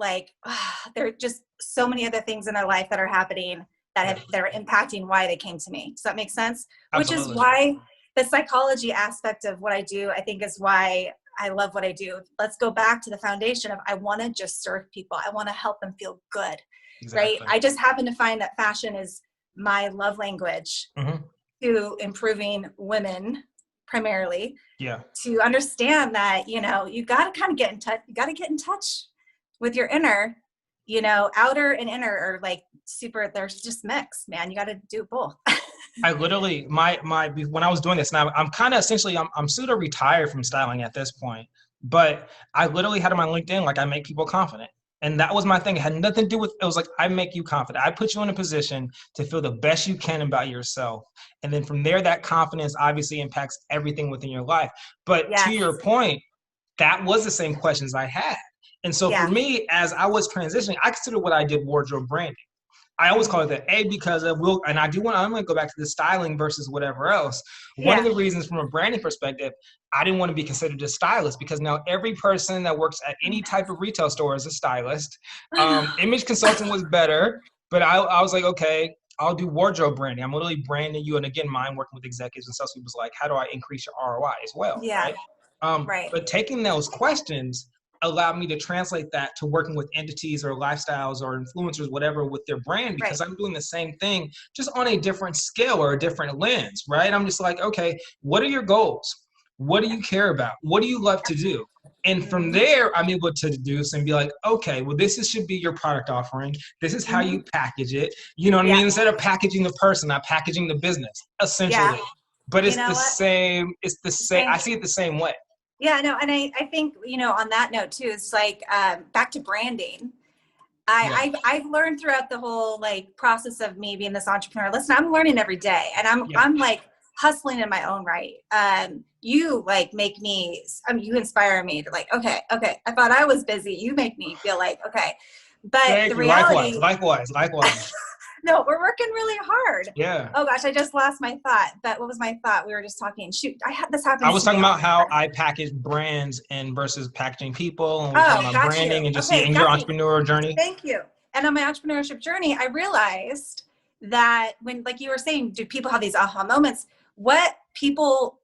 [SPEAKER 2] there are just so many other things in their life that are happening that are impacting why they came to me. Does that make sense?
[SPEAKER 1] Absolutely.
[SPEAKER 2] Which is why the psychology aspect of what I do, I think, is why I love what I do. Let's go back to the foundation of, I want to just serve people. I want to help them feel good, right? I just happen to find that fashion is my love language to improving women primarily. Yeah. To understand that, you got to kind of get in touch. You got to get in touch with your inner, outer and inner are there's just mixed, man. You got to do both.
[SPEAKER 1] I literally, when I was doing this, now I'm kind of essentially, I'm pseudo retired from styling at this point, but I literally had on my LinkedIn, I make people confident. And that was my thing. It had nothing to do with, it was like, I make you confident. I put you in a position to feel the best you can about yourself. And then from there, that confidence obviously impacts everything within your life. But to your point, that was the same questions I had. And so for me, as I was transitioning, I consider what I did wardrobe branding. I always call it that, because I'm going to go back to the styling versus whatever else. One of the reasons from a branding perspective, I didn't want to be considered a stylist, because now every person that works at any type of retail store is a stylist. Image consulting was better, but I was like, okay, I'll do wardrobe branding. I'm literally branding you. And again, mine working with executives and salespeople was like, how do I increase your ROI as well? Yeah. Right. But taking those questions allowed me to translate that to working with entities or lifestyles or influencers, whatever, with their brand, because I'm doing the same thing, just on a different scale or a different lens, right? I'm just like, okay, what are your goals? What do you care about? What do you love to do? And from there, I'm able to deduce and be like, okay, well, should be your product offering. This is how you package it. You know what I mean? Instead of packaging the person, I'm packaging the business, essentially. But it's the same. It's the same. I see it the same way.
[SPEAKER 2] Yeah, no, and I think, on that note too, it's back to branding. I've learned throughout the whole process of me being this entrepreneur. Listen, I'm learning every day, and I'm hustling in my own right. You make me, you inspire me to okay, I thought I was busy. You make me feel okay. But the reality,
[SPEAKER 1] likewise.
[SPEAKER 2] No, we're working really hard.
[SPEAKER 1] Yeah.
[SPEAKER 2] Oh gosh, I just lost my thought. But what was my thought? We were just talking. Shoot, I had this happen.
[SPEAKER 1] I was talking about how I package brands and versus packaging people, and we talking about branding and just in your entrepreneurial journey.
[SPEAKER 2] Thank you. And on my entrepreneurship journey, I realized that when, you were saying, do people have these aha moments? What people,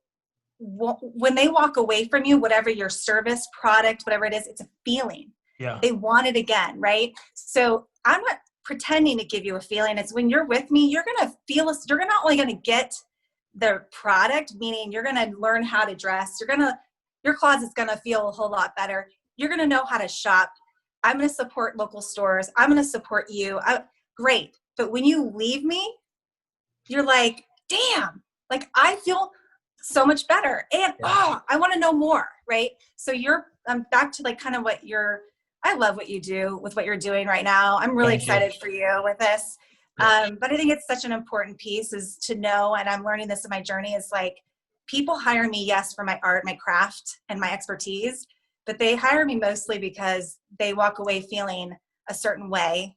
[SPEAKER 2] when they walk away from you, whatever your service, product, whatever it is, it's a feeling. Yeah. They want it again, right? So I'm not pretending to give you a feeling. It's when you're with me, you're going to feel us. You're not only going to get the product, meaning you're going to learn how to dress. Your closet's going to feel a whole lot better. You're going to know how to shop. I'm going to support local stores. I'm going to support you. Great. But when you leave me, you're like, damn, I feel so much better. And, I want to know more. Right. So I'm back to kind of I love what you do with what you're doing right now. I'm really excited for you with this. But I think it's such an important piece is to know, and I'm learning this in my journey, is people hire me, yes, for my art, my craft, and my expertise, but they hire me mostly because they walk away feeling a certain way.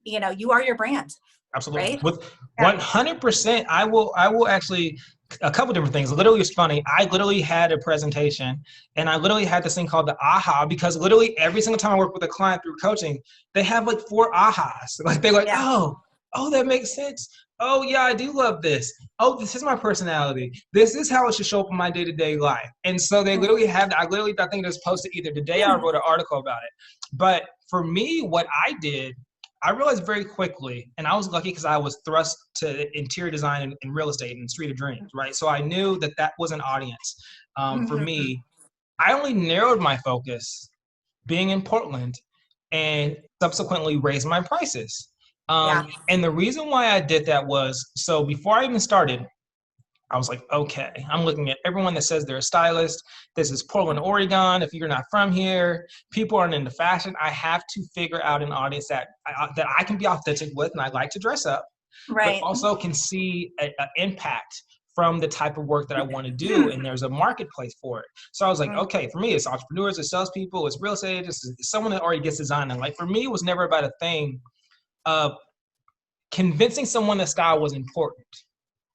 [SPEAKER 2] You are your brand.
[SPEAKER 1] Absolutely.
[SPEAKER 2] Right?
[SPEAKER 1] With 100%, I will actually, a couple different things. Literally, it's funny. I literally had a presentation and I literally had this thing called the aha, because literally every single time I work with a client through coaching, they have 4 ahas. They're like, oh, that makes sense. Oh yeah, I do love this. Oh, this is my personality. This is how it should show up in my day-to-day life. And so they literally I think it was posted either today or I wrote an article about it. But for me, what I did, I realized very quickly, and I was lucky because I was thrust to interior design and real estate and Street of Dreams, right? So I knew that that was an audience for
[SPEAKER 2] Mm-hmm.
[SPEAKER 1] me. I only narrowed my focus being in Portland and subsequently raised my prices.
[SPEAKER 2] Yeah.
[SPEAKER 1] And the reason why I did that was, so before I even started, I was like, okay, I'm looking at everyone that says they're a stylist. This is Portland, Oregon. If you're not from here, people aren't into fashion. I have to figure out an audience that I can be authentic with, and I like to dress up, but
[SPEAKER 2] Right.
[SPEAKER 1] also can see an impact from the type of work that I want to do, and there's a marketplace for it. So I was like, okay, for me, it's entrepreneurs, it's salespeople, it's real estate, it's someone that already gets design. And like for me, it was never about a thing of convincing someone that style was important.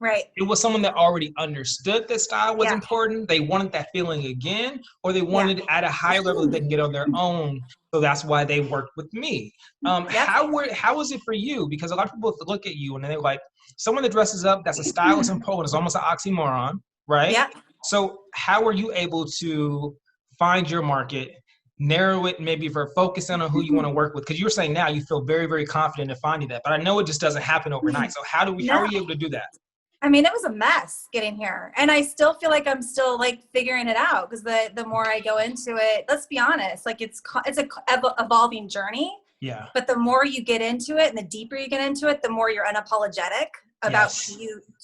[SPEAKER 2] Right.
[SPEAKER 1] It was someone that already understood that style was
[SPEAKER 2] Yeah.
[SPEAKER 1] important. They wanted that feeling again, or they
[SPEAKER 2] Yeah.
[SPEAKER 1] wanted it at a higher level that they can get on their own. So that's why they worked with me.
[SPEAKER 2] Yep.
[SPEAKER 1] How was it for you? Because a lot of people look at you and they're like, someone that dresses up, that's a stylist in Poland, is almost an oxymoron, right?
[SPEAKER 2] Yep.
[SPEAKER 1] So how were you able to find your market, narrow it, maybe for focus in on who you want to work with? Because you were saying now you feel very, very confident in finding that, but I know it just doesn't happen overnight. So how
[SPEAKER 2] No.
[SPEAKER 1] are you able to do that?
[SPEAKER 2] I mean, it was a mess getting here. And I still feel like I'm still like figuring it out because the more I go into it, let's be honest, like it's a evolving journey.
[SPEAKER 1] Yeah.
[SPEAKER 2] But the more you get into it and the deeper you get into it, the more you're unapologetic about
[SPEAKER 1] Yes.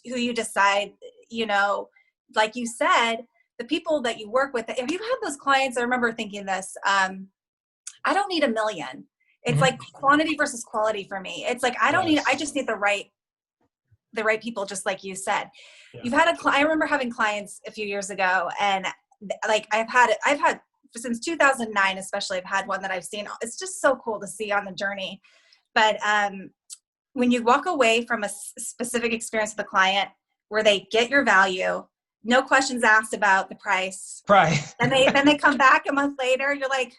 [SPEAKER 2] who you decide, you know, like you said, the people that you work with. If you've had those clients, I remember thinking this, I don't need a million. It's like quantity versus quality for me. It's like, I just need the right people, just like you said. Yeah. I remember having clients a few years ago, and like I've had since 2009, especially, I've had one that I've seen. It's just so cool to see on the journey. But when you walk away from a specific experience with a client where they get your value, no questions asked about the price.
[SPEAKER 1] Right.
[SPEAKER 2] And then they come back a month later, you're like,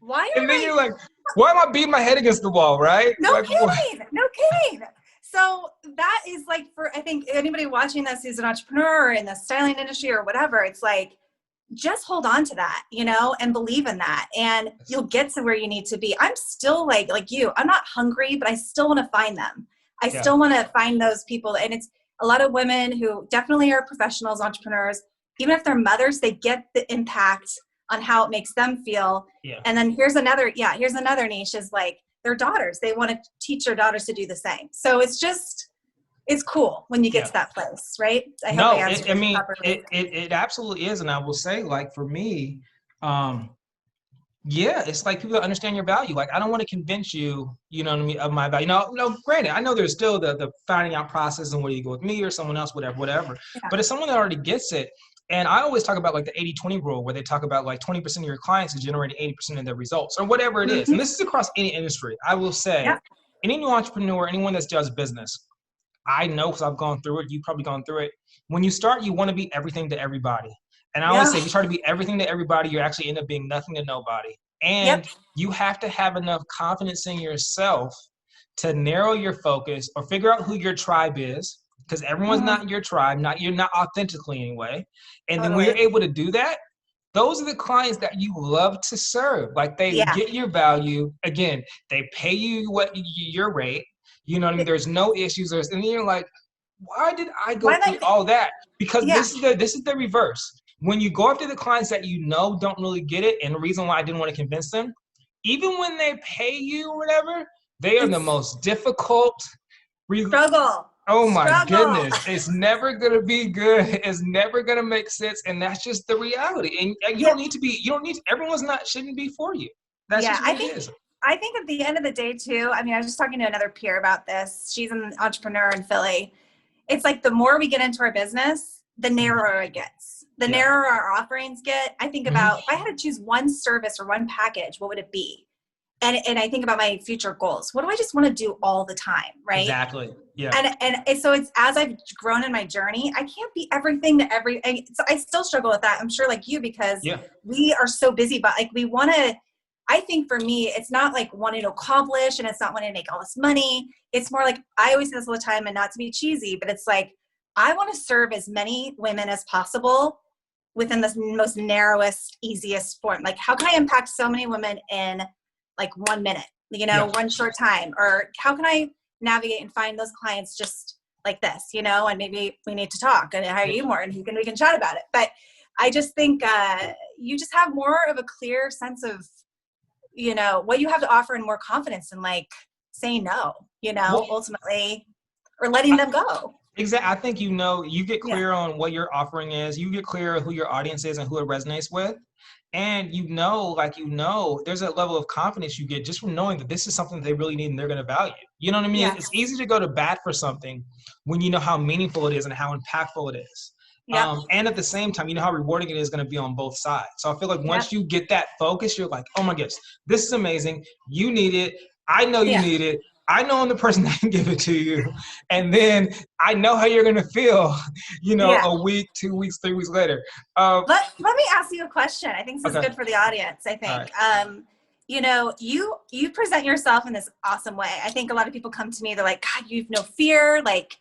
[SPEAKER 1] you're like, why am I beating my head against the wall, right?
[SPEAKER 2] No
[SPEAKER 1] like,
[SPEAKER 2] kidding. No kidding. So that is like, for, I think anybody watching this who's an entrepreneur or in the styling industry or whatever, it's like, just hold on to that, you know, and believe in that, and you'll get to where you need to be. I'm still like you, I'm not hungry, but I still want to find them. I still want to find those people. And it's a lot of women who definitely are professionals, entrepreneurs, even if they're mothers, they get the impact on how it makes them feel. Yeah. And then here's another niche is like their daughters. They want to teach their daughters to do the same. So it's cool when you get to that place, right? I hope I answered
[SPEAKER 1] it absolutely is. And I will say, like, for me, it's like people understand your value. Like, I don't want to convince you, you know what I mean, of my value. No, granted, I know there's still the finding out process and whether you go with me or someone else, whatever. Yeah. But it's someone that already gets it. And I always talk about like the 80-20 rule, where they talk about like 20% of your clients are generating 80% of their results, or whatever it is. And this is across any industry. I will say, any new entrepreneur, anyone that does business, I know, because I've gone through it, you've probably gone through it. When you start, you want to be everything to everybody. And I always say, if you try to be everything to everybody, you actually end up being nothing to nobody. And you have to have enough confidence in yourself to narrow your focus or figure out who your tribe is, because everyone's not your tribe, you're not authentically anyway. And then when you're able to do that, those are the clients that you love to serve. Like, they get your value. Again, they pay you your rate. You know what I mean? There's no issues. And then you're like, why did I go through all that? Because this is the reverse. When you go after the clients that you know don't really get it, and the reason why I didn't want to convince them, even when they pay you or whatever, they are the most difficult.
[SPEAKER 2] Struggle.
[SPEAKER 1] Oh my goodness. It's never going to be good. It's never going to make sense. And that's just the reality. And you don't need, everyone's shouldn't be for you. That's just what it is.
[SPEAKER 2] I think at the end of the day too, I mean, I was just talking to another peer about this. She's an entrepreneur in Philly. It's like the more we get into our business, the narrower it gets. The narrower our offerings get. I think about, if I had to choose one service or one package, what would it be? And I think about my future goals. What do I just want to do all the time, right?
[SPEAKER 1] Exactly. Yeah.
[SPEAKER 2] And so it's, as I've grown in my journey, I can't be everything to so I still struggle with that. I'm sure, like you, because we are so busy, but like we want to, I think for me, it's not like wanting to accomplish, and it's not wanting to make all this money. It's more like, I always say this all the time, and not to be cheesy, but it's like, I want to serve as many women as possible within the most narrowest, easiest form. Like, how can I impact so many women in like 1 minute? you
[SPEAKER 1] Yeah.
[SPEAKER 2] know, one short time? Or how can I navigate and find those clients just like this, you know, and maybe we need to talk and hire you more and we can chat about it. But I just think you just have more of a clear sense of, you know, what you have to offer and more confidence in like saying no, you know,
[SPEAKER 1] Well,
[SPEAKER 2] ultimately, or letting them go.
[SPEAKER 1] exactly. I think, you know, you get
[SPEAKER 2] Yeah.
[SPEAKER 1] clear on what your offering is. You get clear who your audience is and who it resonates with. And you know, like, you know, there's a level of confidence you get just from knowing that this is something they really need and they're going to value. You know what I mean?
[SPEAKER 2] Yes.
[SPEAKER 1] It's easy to go to bat for something when you know how meaningful it is and how impactful it is.
[SPEAKER 2] Yep.
[SPEAKER 1] And at the same time, you know how rewarding it is going to be on both sides. So I feel like
[SPEAKER 2] Yep.
[SPEAKER 1] once you get that focus, you're like, oh my goodness, this is amazing. You need it. I know you
[SPEAKER 2] Yeah.
[SPEAKER 1] need it. I know I'm the person that can give it to you. And then I know how you're going to feel, you know,
[SPEAKER 2] Yeah.
[SPEAKER 1] a week, 2 weeks, 3 weeks later.
[SPEAKER 2] Let me ask you a question. I think this is
[SPEAKER 1] Okay.
[SPEAKER 2] good for the audience. I
[SPEAKER 1] All
[SPEAKER 2] think,
[SPEAKER 1] right.
[SPEAKER 2] you know, you present yourself in this awesome way. I think a lot of people come to me, they're like, God, you have no fear. Like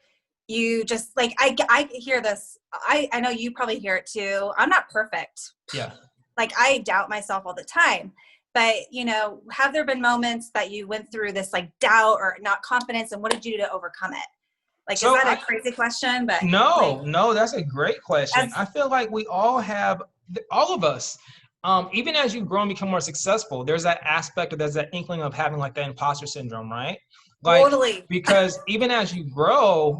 [SPEAKER 2] you just like, I hear this. I know you probably hear it too. I'm not perfect.
[SPEAKER 1] Yeah.
[SPEAKER 2] Like I doubt myself all the time. But, you know, have there been moments that you went through this like doubt or not confidence, and what did you do to overcome it? Like, is
[SPEAKER 1] So
[SPEAKER 2] that a crazy question? But like,
[SPEAKER 1] no, that's a great question.
[SPEAKER 2] as
[SPEAKER 1] I feel like we all have, all of us, even as you grow and become more successful, there's that aspect, or there's that inkling of having like that imposter syndrome, right? Like,
[SPEAKER 2] totally.
[SPEAKER 1] because even as you grow,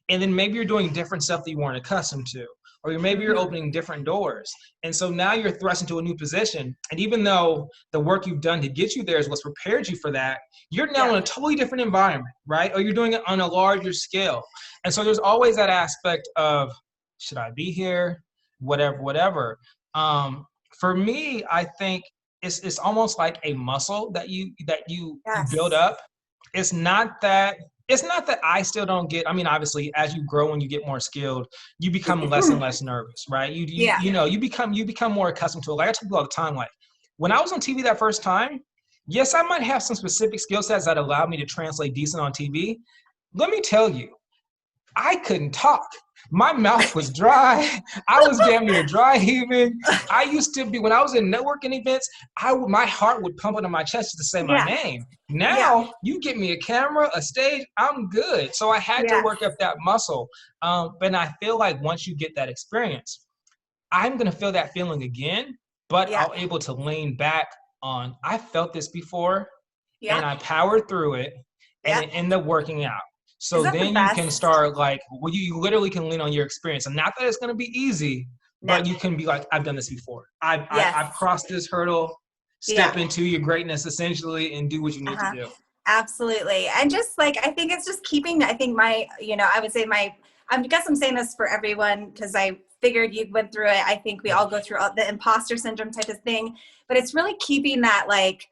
[SPEAKER 1] and then maybe you're doing different stuff that you weren't accustomed to, or maybe you're
[SPEAKER 2] Mhm.
[SPEAKER 1] opening different doors. And so now you're thrust into a new position. And even though the work you've done to get you there is what's prepared you for that, you're now
[SPEAKER 2] Yeah.
[SPEAKER 1] in a totally different environment, right? Or you're doing it on a larger scale. And so there's always that aspect of, should I be here? Whatever. For me, I think it's almost like a muscle that you build
[SPEAKER 2] Yes.
[SPEAKER 1] up. It's not that I still don't get, I mean, obviously, as you grow and you get more skilled, you become less and less nervous, right?
[SPEAKER 2] Yeah.
[SPEAKER 1] You know, you become more accustomed to it. Like I tell people all the time, like when I was on TV that first time, yes, I might have some specific skill sets that allowed me to translate decent on TV. Let me tell you, I couldn't talk. My mouth was dry. I was damn near dry heaving. I used to be, when I was in networking events, my heart would pump into my chest just to say my
[SPEAKER 2] Yeah.
[SPEAKER 1] name.
[SPEAKER 2] Yeah.
[SPEAKER 1] Now you get me a camera, a stage, I'm good. So I had to
[SPEAKER 2] Yeah.
[SPEAKER 1] work up that muscle. But I feel like once you get that experience, I'm gonna feel that feeling again, but
[SPEAKER 2] Yeah.
[SPEAKER 1] I'll able to lean back on, I felt this before
[SPEAKER 2] Yeah.
[SPEAKER 1] and I powered through it and
[SPEAKER 2] Yeah.
[SPEAKER 1] it ended up working out.
[SPEAKER 2] Is
[SPEAKER 1] So
[SPEAKER 2] that the
[SPEAKER 1] then you can
[SPEAKER 2] best?
[SPEAKER 1] start like, well, you literally can lean on your experience. And not that it's gonna be easy,
[SPEAKER 2] No.
[SPEAKER 1] but you can be like, I've done this before.
[SPEAKER 2] Yes.
[SPEAKER 1] I've crossed this hurdle,
[SPEAKER 2] Yeah.
[SPEAKER 1] step into your greatness essentially and do what you need to
[SPEAKER 2] Uh-huh.
[SPEAKER 1] do.
[SPEAKER 2] Absolutely. And just like, I think it's just keeping, I think my, you know, I would say I guess I'm saying this for everyone because I figured you went through it. I think we all go through the imposter syndrome type of thing, but it's really keeping that like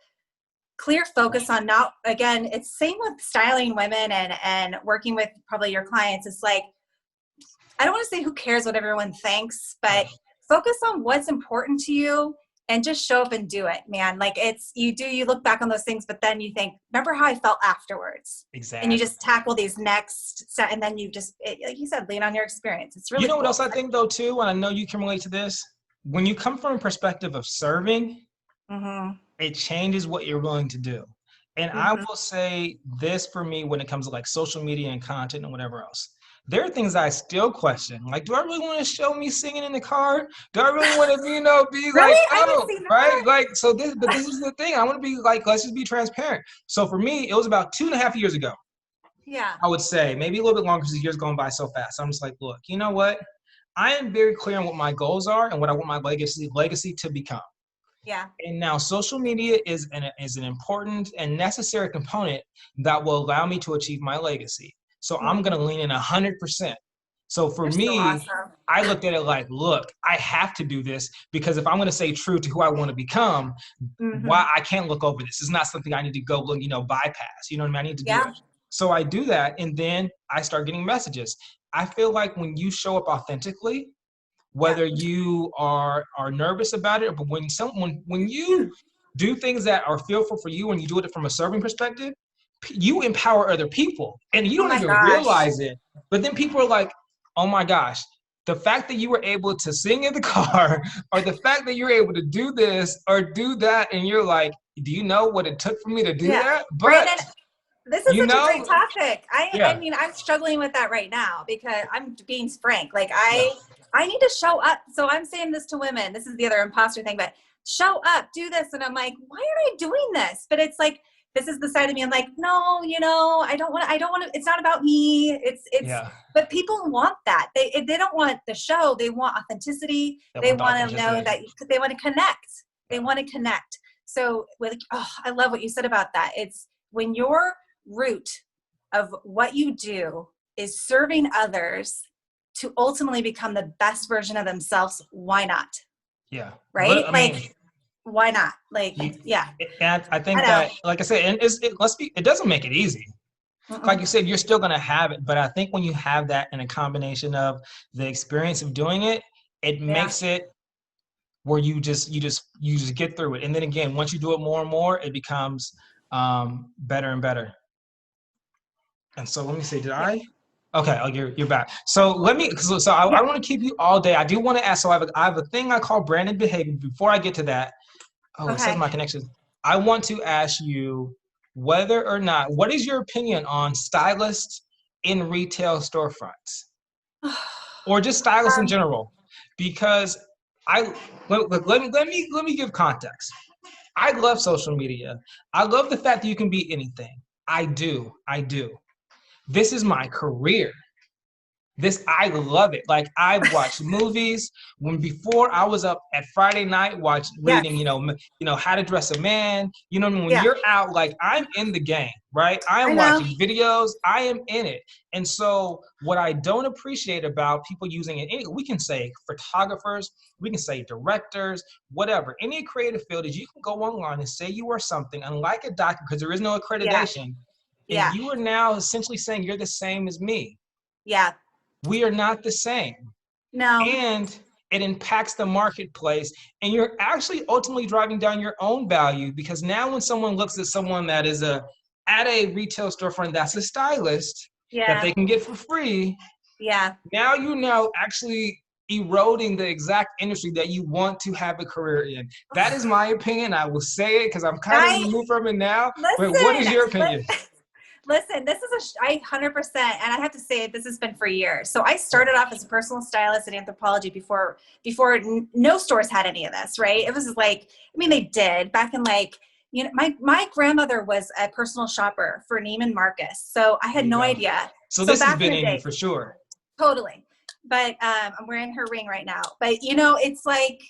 [SPEAKER 2] clear focus on not, again, it's same with styling women and working with probably your clients. It's like, I don't want to say who cares what everyone thinks, but focus on what's important to you and just show up and do it, man. Like you look back on those things, but then you think, remember how I felt afterwards. And you
[SPEAKER 1] Exactly.
[SPEAKER 2] just tackle these next set. And then you just, like you said, lean on your experience. It's really
[SPEAKER 1] You know what
[SPEAKER 2] cool.
[SPEAKER 1] else I think though too, and I know you can relate to this? When you come from a perspective of serving,
[SPEAKER 2] Mm-hmm.
[SPEAKER 1] it changes what you're willing to do. And I
[SPEAKER 2] Mm-hmm.
[SPEAKER 1] will say this for me when it comes to like social media and content and whatever else. There are things I still question. Like, do I really want to show me singing in the car? Do I really want to, be like,
[SPEAKER 2] Really? I haven't
[SPEAKER 1] oh,
[SPEAKER 2] seen
[SPEAKER 1] right?
[SPEAKER 2] that.
[SPEAKER 1] Like, but this is the thing. I want to be like, let's just be transparent. So for me, it was about 2.5 years ago,
[SPEAKER 2] Yeah.
[SPEAKER 1] I would say, maybe a little bit longer because the years going by so fast. I'm just like, look, you know what? I am very clear on what my goals are and what I want my legacy to become.
[SPEAKER 2] Yeah.
[SPEAKER 1] And now social media is an important and necessary component that will allow me to achieve my legacy. So I'm going
[SPEAKER 2] Mm-hmm.
[SPEAKER 1] to lean in 100%. So for
[SPEAKER 2] You're so
[SPEAKER 1] me,
[SPEAKER 2] awesome.
[SPEAKER 1] I looked at it like, look, I have to do this because if I'm going to stay true to who I want to become,
[SPEAKER 2] Mm-hmm.
[SPEAKER 1] why I can't look over this. It's not something I need to go, bypass. You know what I mean? I need to do
[SPEAKER 2] Yeah.
[SPEAKER 1] it. So I do that. And then I start getting messages. I feel like when you show up authentically,
[SPEAKER 2] Yeah.
[SPEAKER 1] whether you are nervous about it, but when you do things that are fearful for you and you do it from a serving perspective, you empower other people and you
[SPEAKER 2] Oh
[SPEAKER 1] don't
[SPEAKER 2] my
[SPEAKER 1] even
[SPEAKER 2] gosh.
[SPEAKER 1] realize it. But then people are like, oh my gosh, the fact that you were able to sing in the car or the fact that you're able to do this or do that, and you're like, do you know what it took for me to do
[SPEAKER 2] Yeah.
[SPEAKER 1] that? But
[SPEAKER 2] Brandon, this is
[SPEAKER 1] you
[SPEAKER 2] such a great
[SPEAKER 1] know,
[SPEAKER 2] topic. I
[SPEAKER 1] yeah,
[SPEAKER 2] mean, I'm struggling with that right now because I'm being frank. Like
[SPEAKER 1] yeah,
[SPEAKER 2] I need to show up. So I'm saying this to women. This is the other imposter thing, but show up, do this. And I'm like, why are I doing this? But it's like, this is the side of me. I'm like, no, I don't want to, it's not about me.
[SPEAKER 1] yeah.
[SPEAKER 2] But people want that. They don't want the show. They want authenticity.
[SPEAKER 1] That
[SPEAKER 2] They
[SPEAKER 1] want the
[SPEAKER 2] want to know
[SPEAKER 1] authenticity.
[SPEAKER 2] that they want to connect. They
[SPEAKER 1] Yeah,
[SPEAKER 2] want to connect. So I love what you said about that. It's when your root of what you do is serving others to ultimately become the best version of themselves. Why not?
[SPEAKER 1] yeah.
[SPEAKER 2] Right?
[SPEAKER 1] I mean,
[SPEAKER 2] Like, why not? Like,
[SPEAKER 1] you,
[SPEAKER 2] yeah,
[SPEAKER 1] and I
[SPEAKER 2] I
[SPEAKER 1] think
[SPEAKER 2] know.
[SPEAKER 1] that, like I said, and it doesn't make it easy. Like you
[SPEAKER 2] Mm-mm.
[SPEAKER 1] said, you're still gonna have it, but I think when you have that in a combination of the experience of doing it, it
[SPEAKER 2] Yeah.
[SPEAKER 1] makes it where you just get through it. And then again, once you do it more and more, it becomes better and better. And so let me see, did
[SPEAKER 2] Yeah.
[SPEAKER 1] I? Okay, oh, you're back. So let me, so I
[SPEAKER 2] Yeah.
[SPEAKER 1] don't want to keep you all day. I do want to ask, so I have a thing I call branded behavior. Before I get to that, oh, it says
[SPEAKER 2] Okay.
[SPEAKER 1] my connection. I want to ask you whether or not, what is your opinion on stylists in retail storefronts? Or just stylists in
[SPEAKER 2] Um,
[SPEAKER 1] general? Because I let me give context. I love social media. I love the fact that you can be anything. I do. I do. This is my career. This I love it. Like I've watched movies when before I was up at Friday night
[SPEAKER 2] yes.
[SPEAKER 1] reading, How to Dress a Man. You know, when
[SPEAKER 2] Yeah.
[SPEAKER 1] you're out, like I'm in the game, right? I
[SPEAKER 2] I
[SPEAKER 1] am
[SPEAKER 2] know.
[SPEAKER 1] watching videos. I am in it. And so what I don't appreciate about people using it, we can say photographers, we can say directors, whatever, any creative field is you can go online and say you are something, unlike a doctor, because there is no
[SPEAKER 2] Yeah.
[SPEAKER 1] accreditation, and
[SPEAKER 2] Yeah.
[SPEAKER 1] you are now essentially saying you're the same as me.
[SPEAKER 2] Yeah.
[SPEAKER 1] We are not the same.
[SPEAKER 2] No.
[SPEAKER 1] And it impacts the marketplace. And you're actually ultimately driving down your own value because now when someone looks at someone that is at a retail storefront that's a stylist that
[SPEAKER 2] Yeah.
[SPEAKER 1] they can get for free,
[SPEAKER 2] Yeah.
[SPEAKER 1] now you know actually eroding the exact industry that you want to have a career in. That is my opinion. I will say it because I'm kind of
[SPEAKER 2] I
[SPEAKER 1] removed from it now. But what is
[SPEAKER 2] listen.
[SPEAKER 1] your opinion?
[SPEAKER 2] Listen, this is I 100%, and I have to say this has been for years. So I
[SPEAKER 1] Yeah.
[SPEAKER 2] started off as a personal stylist in Anthropologie before no stores had any of this, right? It was like, I mean, they did back in like, my grandmother was a personal shopper for Neiman Marcus, so I
[SPEAKER 1] There
[SPEAKER 2] had
[SPEAKER 1] you
[SPEAKER 2] no
[SPEAKER 1] go.
[SPEAKER 2] idea.
[SPEAKER 1] So
[SPEAKER 2] So
[SPEAKER 1] this has
[SPEAKER 2] back in
[SPEAKER 1] been
[SPEAKER 2] the
[SPEAKER 1] in you
[SPEAKER 2] day,
[SPEAKER 1] for sure.
[SPEAKER 2] totally. But I'm wearing her ring right now. But it's like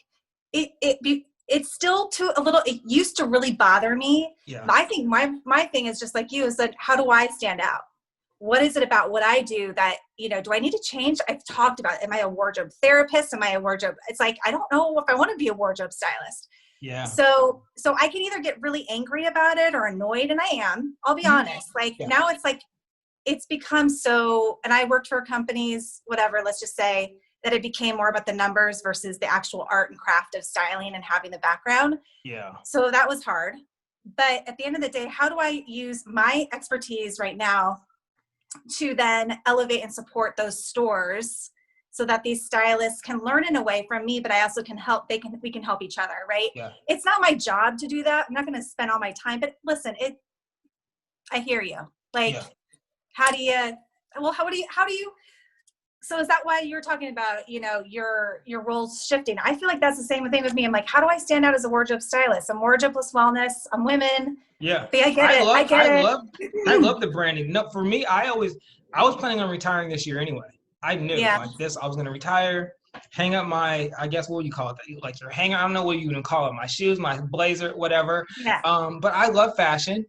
[SPEAKER 2] it's still too a little. It used to really bother me.
[SPEAKER 1] Yeah.
[SPEAKER 2] But I think my thing is just like you is that how do I stand out? What is it about what I do that do I need to change? I've talked about, am I a wardrobe therapist? Am I a wardrobe? It's like I don't know if I want to be a wardrobe stylist.
[SPEAKER 1] Yeah.
[SPEAKER 2] So I can either get really angry about it or annoyed, and I am. I'll be
[SPEAKER 1] Mhm.
[SPEAKER 2] honest. Like
[SPEAKER 1] Yeah.
[SPEAKER 2] now it's like it's become so, and I worked for companies, whatever, let's just say that it became more about the numbers versus the actual art and craft of styling and having the background.
[SPEAKER 1] Yeah.
[SPEAKER 2] So that was hard. But at the end of the day, how do I use my expertise right now to then elevate and support those stores so that these stylists can learn in a way from me, but I also can help, we can help each other, right?
[SPEAKER 1] Yeah.
[SPEAKER 2] It's not my job to do that. I'm not going to spend all my time, but listen, I hear you. Like,
[SPEAKER 1] Yeah.
[SPEAKER 2] how do you, well, how do you, so is that why you're talking about, your roles shifting? I feel like that's the same thing with me. I'm like, how do I stand out as a wardrobe stylist? I'm wardrobe plus wellness. I'm women.
[SPEAKER 1] Yeah.
[SPEAKER 2] But I get
[SPEAKER 1] I
[SPEAKER 2] it. I
[SPEAKER 1] love I
[SPEAKER 2] get
[SPEAKER 1] love I
[SPEAKER 2] it.
[SPEAKER 1] love the branding. No, for me, I was planning on retiring this year anyway. I knew
[SPEAKER 2] Yeah.
[SPEAKER 1] like this, I was gonna retire, hang up my, I guess what would you call it? Like your hanger, I don't know what you even call it, my shoes, my blazer, whatever.
[SPEAKER 2] Yeah.
[SPEAKER 1] But I love fashion.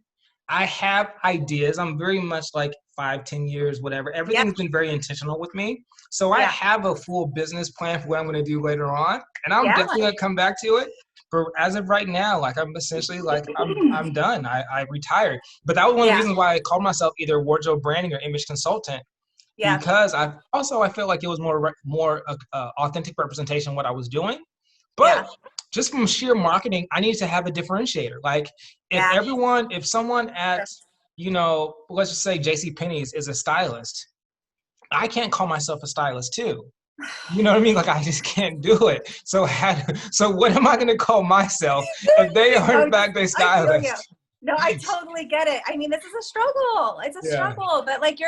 [SPEAKER 1] I have ideas. I'm very much like 5, 10 years, whatever.
[SPEAKER 2] Yep.
[SPEAKER 1] Everything's been very intentional with me. So I
[SPEAKER 2] Yeah.
[SPEAKER 1] have a full business plan for what I'm gonna do later on. And I'm
[SPEAKER 2] Yeah.
[SPEAKER 1] definitely gonna come back to it. But as of right now, like I'm essentially like I'm done. I retired. But that was one of the
[SPEAKER 2] Yeah.
[SPEAKER 1] reasons why I called myself either wardrobe branding or image consultant,
[SPEAKER 2] Yeah.
[SPEAKER 1] because I felt like it was more authentic representation of what I was doing.
[SPEAKER 2] Yeah.
[SPEAKER 1] But just from sheer marketing, I need to have a differentiator. Like
[SPEAKER 2] Yeah.
[SPEAKER 1] if someone at, let's just say JC Penney's is a stylist, I can't call myself a stylist too. You know what I mean? Like I just can't do it. So so what am I going to call myself if they are in fact a
[SPEAKER 2] I feel you.
[SPEAKER 1] stylist?
[SPEAKER 2] No, I totally get it. I mean, this is a struggle. It's a
[SPEAKER 1] Yeah.
[SPEAKER 2] struggle, but like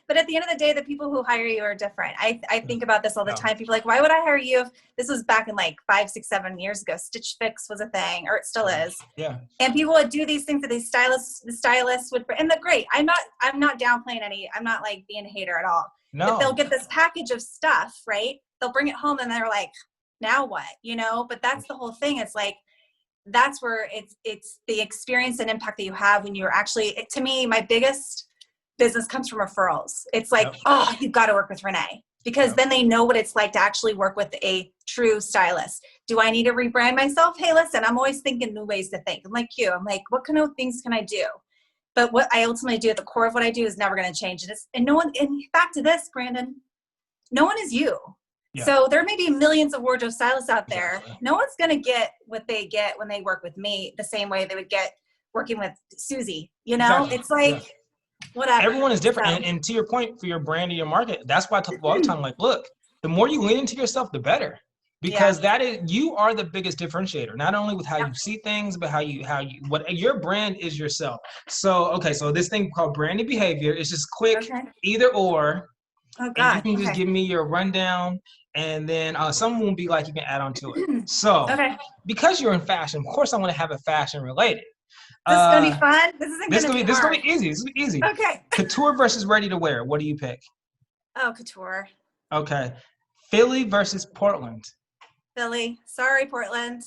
[SPEAKER 2] but at the end of the day, the people who hire you are different. I think about this all the
[SPEAKER 1] No.
[SPEAKER 2] time. People are like, why would I hire you? If this was back in like 5, 6, 7 years ago, Stitch Fix was a thing, or it still is.
[SPEAKER 1] Yeah.
[SPEAKER 2] And people would do these things that the stylists would, and they're great. I'm not downplaying any, I'm not like being a hater at all. But they'll
[SPEAKER 1] No.
[SPEAKER 2] get this package of stuff, right? They'll bring it home and they're like, now what? But that's the whole thing. It's like, that's where it's the experience and impact that you have when you're actually, to me, my biggest business comes from referrals. It's like, oh, you've got to work with Renee, because then they know what it's like to actually work with a true stylist. Do I need to rebrand myself? Hey, listen, I'm always thinking new ways to think. I'm like you. I'm like, what kind of things can I do? But what I ultimately do at the core of what I do is never going to change. And no one, and back to this, Brandon, no one is you. Yeah. So there may be millions of wardrobe stylists out there. Exactly. No one's going to get what they get when they work with me the same way they would get working with Susie. Exactly. It's like, whatever.
[SPEAKER 1] Everyone is different. So, and to your point, for your brand or your market, that's why I tell people all the time, like, look, the more you lean into yourself, the better. Because you are the biggest differentiator, not only with how you see things, but what your brand is yourself. So, so this thing called branded behavior is just quick, either or. Oh, God. And you can just give me your rundown, and then someone will be like, you can add on to it. So, because you're in fashion, of course, I want to have it fashion related.
[SPEAKER 2] This is going to be fun? This isn't going to be hard.
[SPEAKER 1] This is going to be easy. This is easy. Okay. Couture versus ready to wear. What do you pick?
[SPEAKER 2] Oh, couture.
[SPEAKER 1] Okay. Philly versus Portland.
[SPEAKER 2] Philly. Sorry, Portland.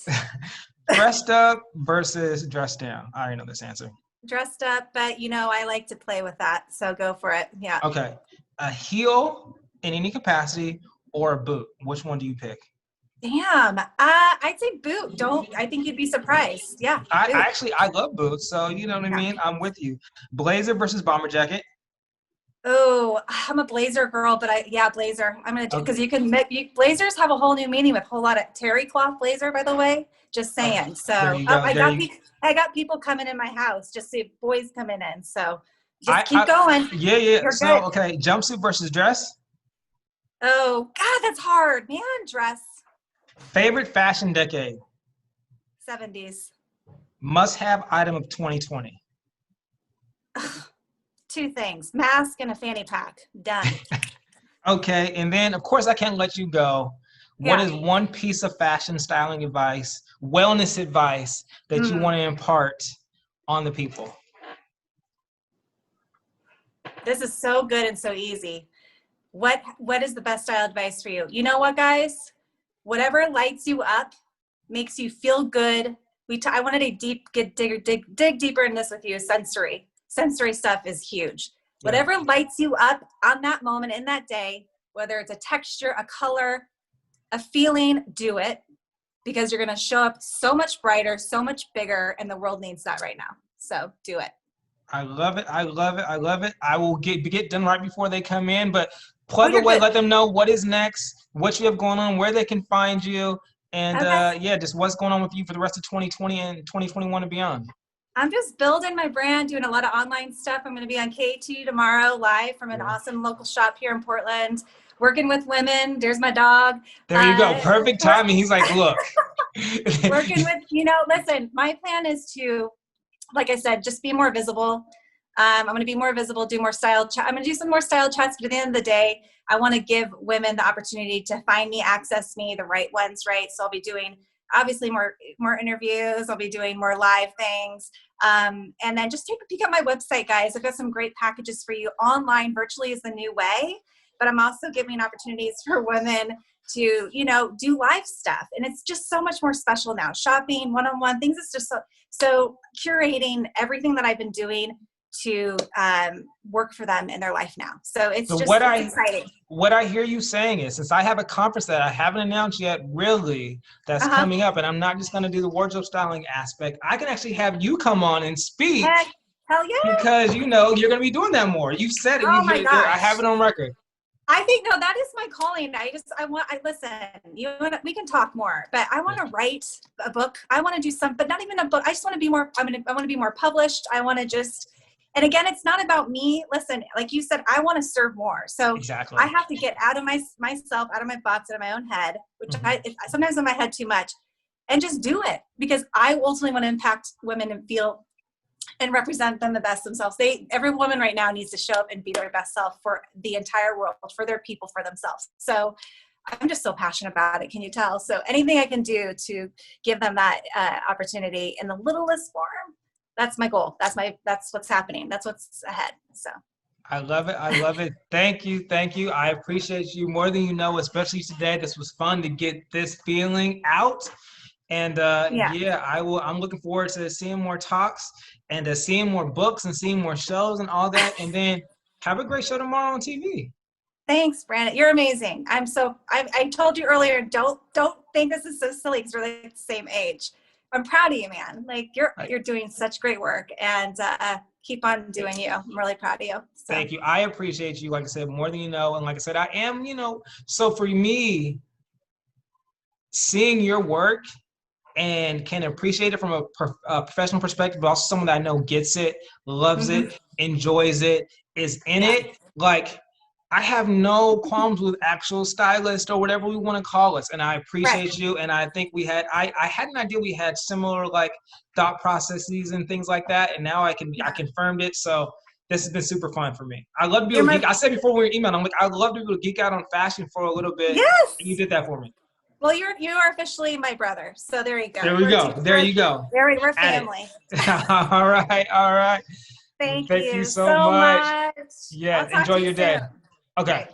[SPEAKER 1] Dressed up versus dressed down. I already know this answer.
[SPEAKER 2] Dressed up, but I like to play with that. So go for it. Yeah.
[SPEAKER 1] Okay. A heel in any capacity or a boot. Which one do you pick?
[SPEAKER 2] Damn. I'd say boot. I think you'd be surprised. Yeah.
[SPEAKER 1] I love boots. So you know what I mean? I'm with you. Blazer versus bomber jacket.
[SPEAKER 2] Oh, I'm a blazer girl, but blazer. I'm going to do, because blazers have a whole new meaning with a whole lot of terry cloth blazer, by the way, just saying. So I got people coming in my house, just see boys coming in. So just keep going.
[SPEAKER 1] Yeah. You're so, good. Okay. Jumpsuit versus dress.
[SPEAKER 2] Oh God, that's hard, man. Dress.
[SPEAKER 1] Favorite fashion decade.
[SPEAKER 2] 70s.
[SPEAKER 1] Must-have item of 2020.
[SPEAKER 2] 2 things: mask and a fanny pack. Done.
[SPEAKER 1] Okay, and then of course I can't let you go. What is one piece of fashion styling advice, wellness advice that you want to impart on the people?
[SPEAKER 2] This is so good and so easy. What is the best style advice for you? You know what, guys? Whatever lights you up, makes you feel good. I wanted to dig deeper in this with you. Sensory stuff is huge. Yeah. Whatever lights you up on that moment in that day, whether it's a texture, a color, a feeling, do it, because you're going to show up so much brighter, so much bigger, and the world needs that right now. So do it.
[SPEAKER 1] I love it. I will get done right before they come in, but plug away, let them know what is next, what you have going on, where they can find you, and just what's going on with you for the rest of 2020 and 2021 and beyond.
[SPEAKER 2] I'm just building my brand, doing a lot of online stuff. I'm going to be on KT tomorrow, live from an awesome local shop here in Portland, working with women. There's my dog.
[SPEAKER 1] There you go. Perfect timing. He's like, look.
[SPEAKER 2] Working with, listen, my plan is to, like I said, just be more visible. I'm going to be more visible, do more style. I'm going to do some more style chats, but at the end of the day, I want to give women the opportunity to find me, access me, the right ones, right? So I'll be doing obviously more interviews. I'll be doing more live things. And then just take a peek at my website, guys. I've got some great packages for you. Online, virtually is the new way, but I'm also giving opportunities for women to, do live stuff. And it's just so much more special now. Shopping, one-on-one, things is just so curating everything that I've been doing to work for them in their life now. So it's exciting.
[SPEAKER 1] What I hear you saying is, since I have a conference that I haven't announced yet, really, that's coming up, and I'm not just going to do the wardrobe styling aspect, I can actually have you come on and speak.
[SPEAKER 2] Hell yeah.
[SPEAKER 1] Because, you're going to be doing that more. You said it. I have it on record.
[SPEAKER 2] I think, no, that is my calling. Listen, we can talk more, but I want to write a book. I want to do but not even a book. I just want to be more, I want to be more published. I want to just, And again, it's not about me. Listen, like you said, I want to serve more. So
[SPEAKER 1] Exactly.
[SPEAKER 2] I have to get out of myself, out of my box, out of my own head, which sometimes in my head too much, and just do it, because I ultimately want to impact women and feel and represent them the best themselves. Every woman right now needs to show up and be their best self for the entire world, for their people, for themselves. So I'm just so passionate about it. Can you tell? So anything I can do to give them that opportunity in the littlest form, that's my goal. That's what's happening. That's what's ahead. So
[SPEAKER 1] I love it. I love it. Thank you. Thank you. I appreciate you more than you know, especially today. This was fun to get this feeling out. And yeah, I'm looking forward to seeing more talks and seeing more books and seeing more shows and all that. And then have a great show tomorrow on TV.
[SPEAKER 2] Thanks, Brandon. You're amazing. I told you earlier, don't think this is so silly because we're like the same age. I'm proud of you, man. Like you're doing such great work, and keep on doing you. I'm really proud of you. So.
[SPEAKER 1] Thank you. I appreciate you, like I said, more than you know. And like I said, I am, so for me, seeing your work and can appreciate it from a professional perspective, but also someone that I know gets it, loves it, enjoys it, is in it. Like, I have no qualms with actual stylist or whatever we want to call us. And I appreciate you. And I think I had an idea we had similar like thought processes and things like that. And now I confirmed it. So this has been super fun for me. I love to be able to geek. I said before we were emailing, I'm like, I'd love to be able to geek out on fashion for a little bit.
[SPEAKER 2] Yes.
[SPEAKER 1] And you did that for me.
[SPEAKER 2] Well, you are officially my brother. So there you go.
[SPEAKER 1] There we go. There you go.
[SPEAKER 2] We're family.
[SPEAKER 1] All right.
[SPEAKER 2] Thank
[SPEAKER 1] you so much. Yeah, enjoy your day. Okay.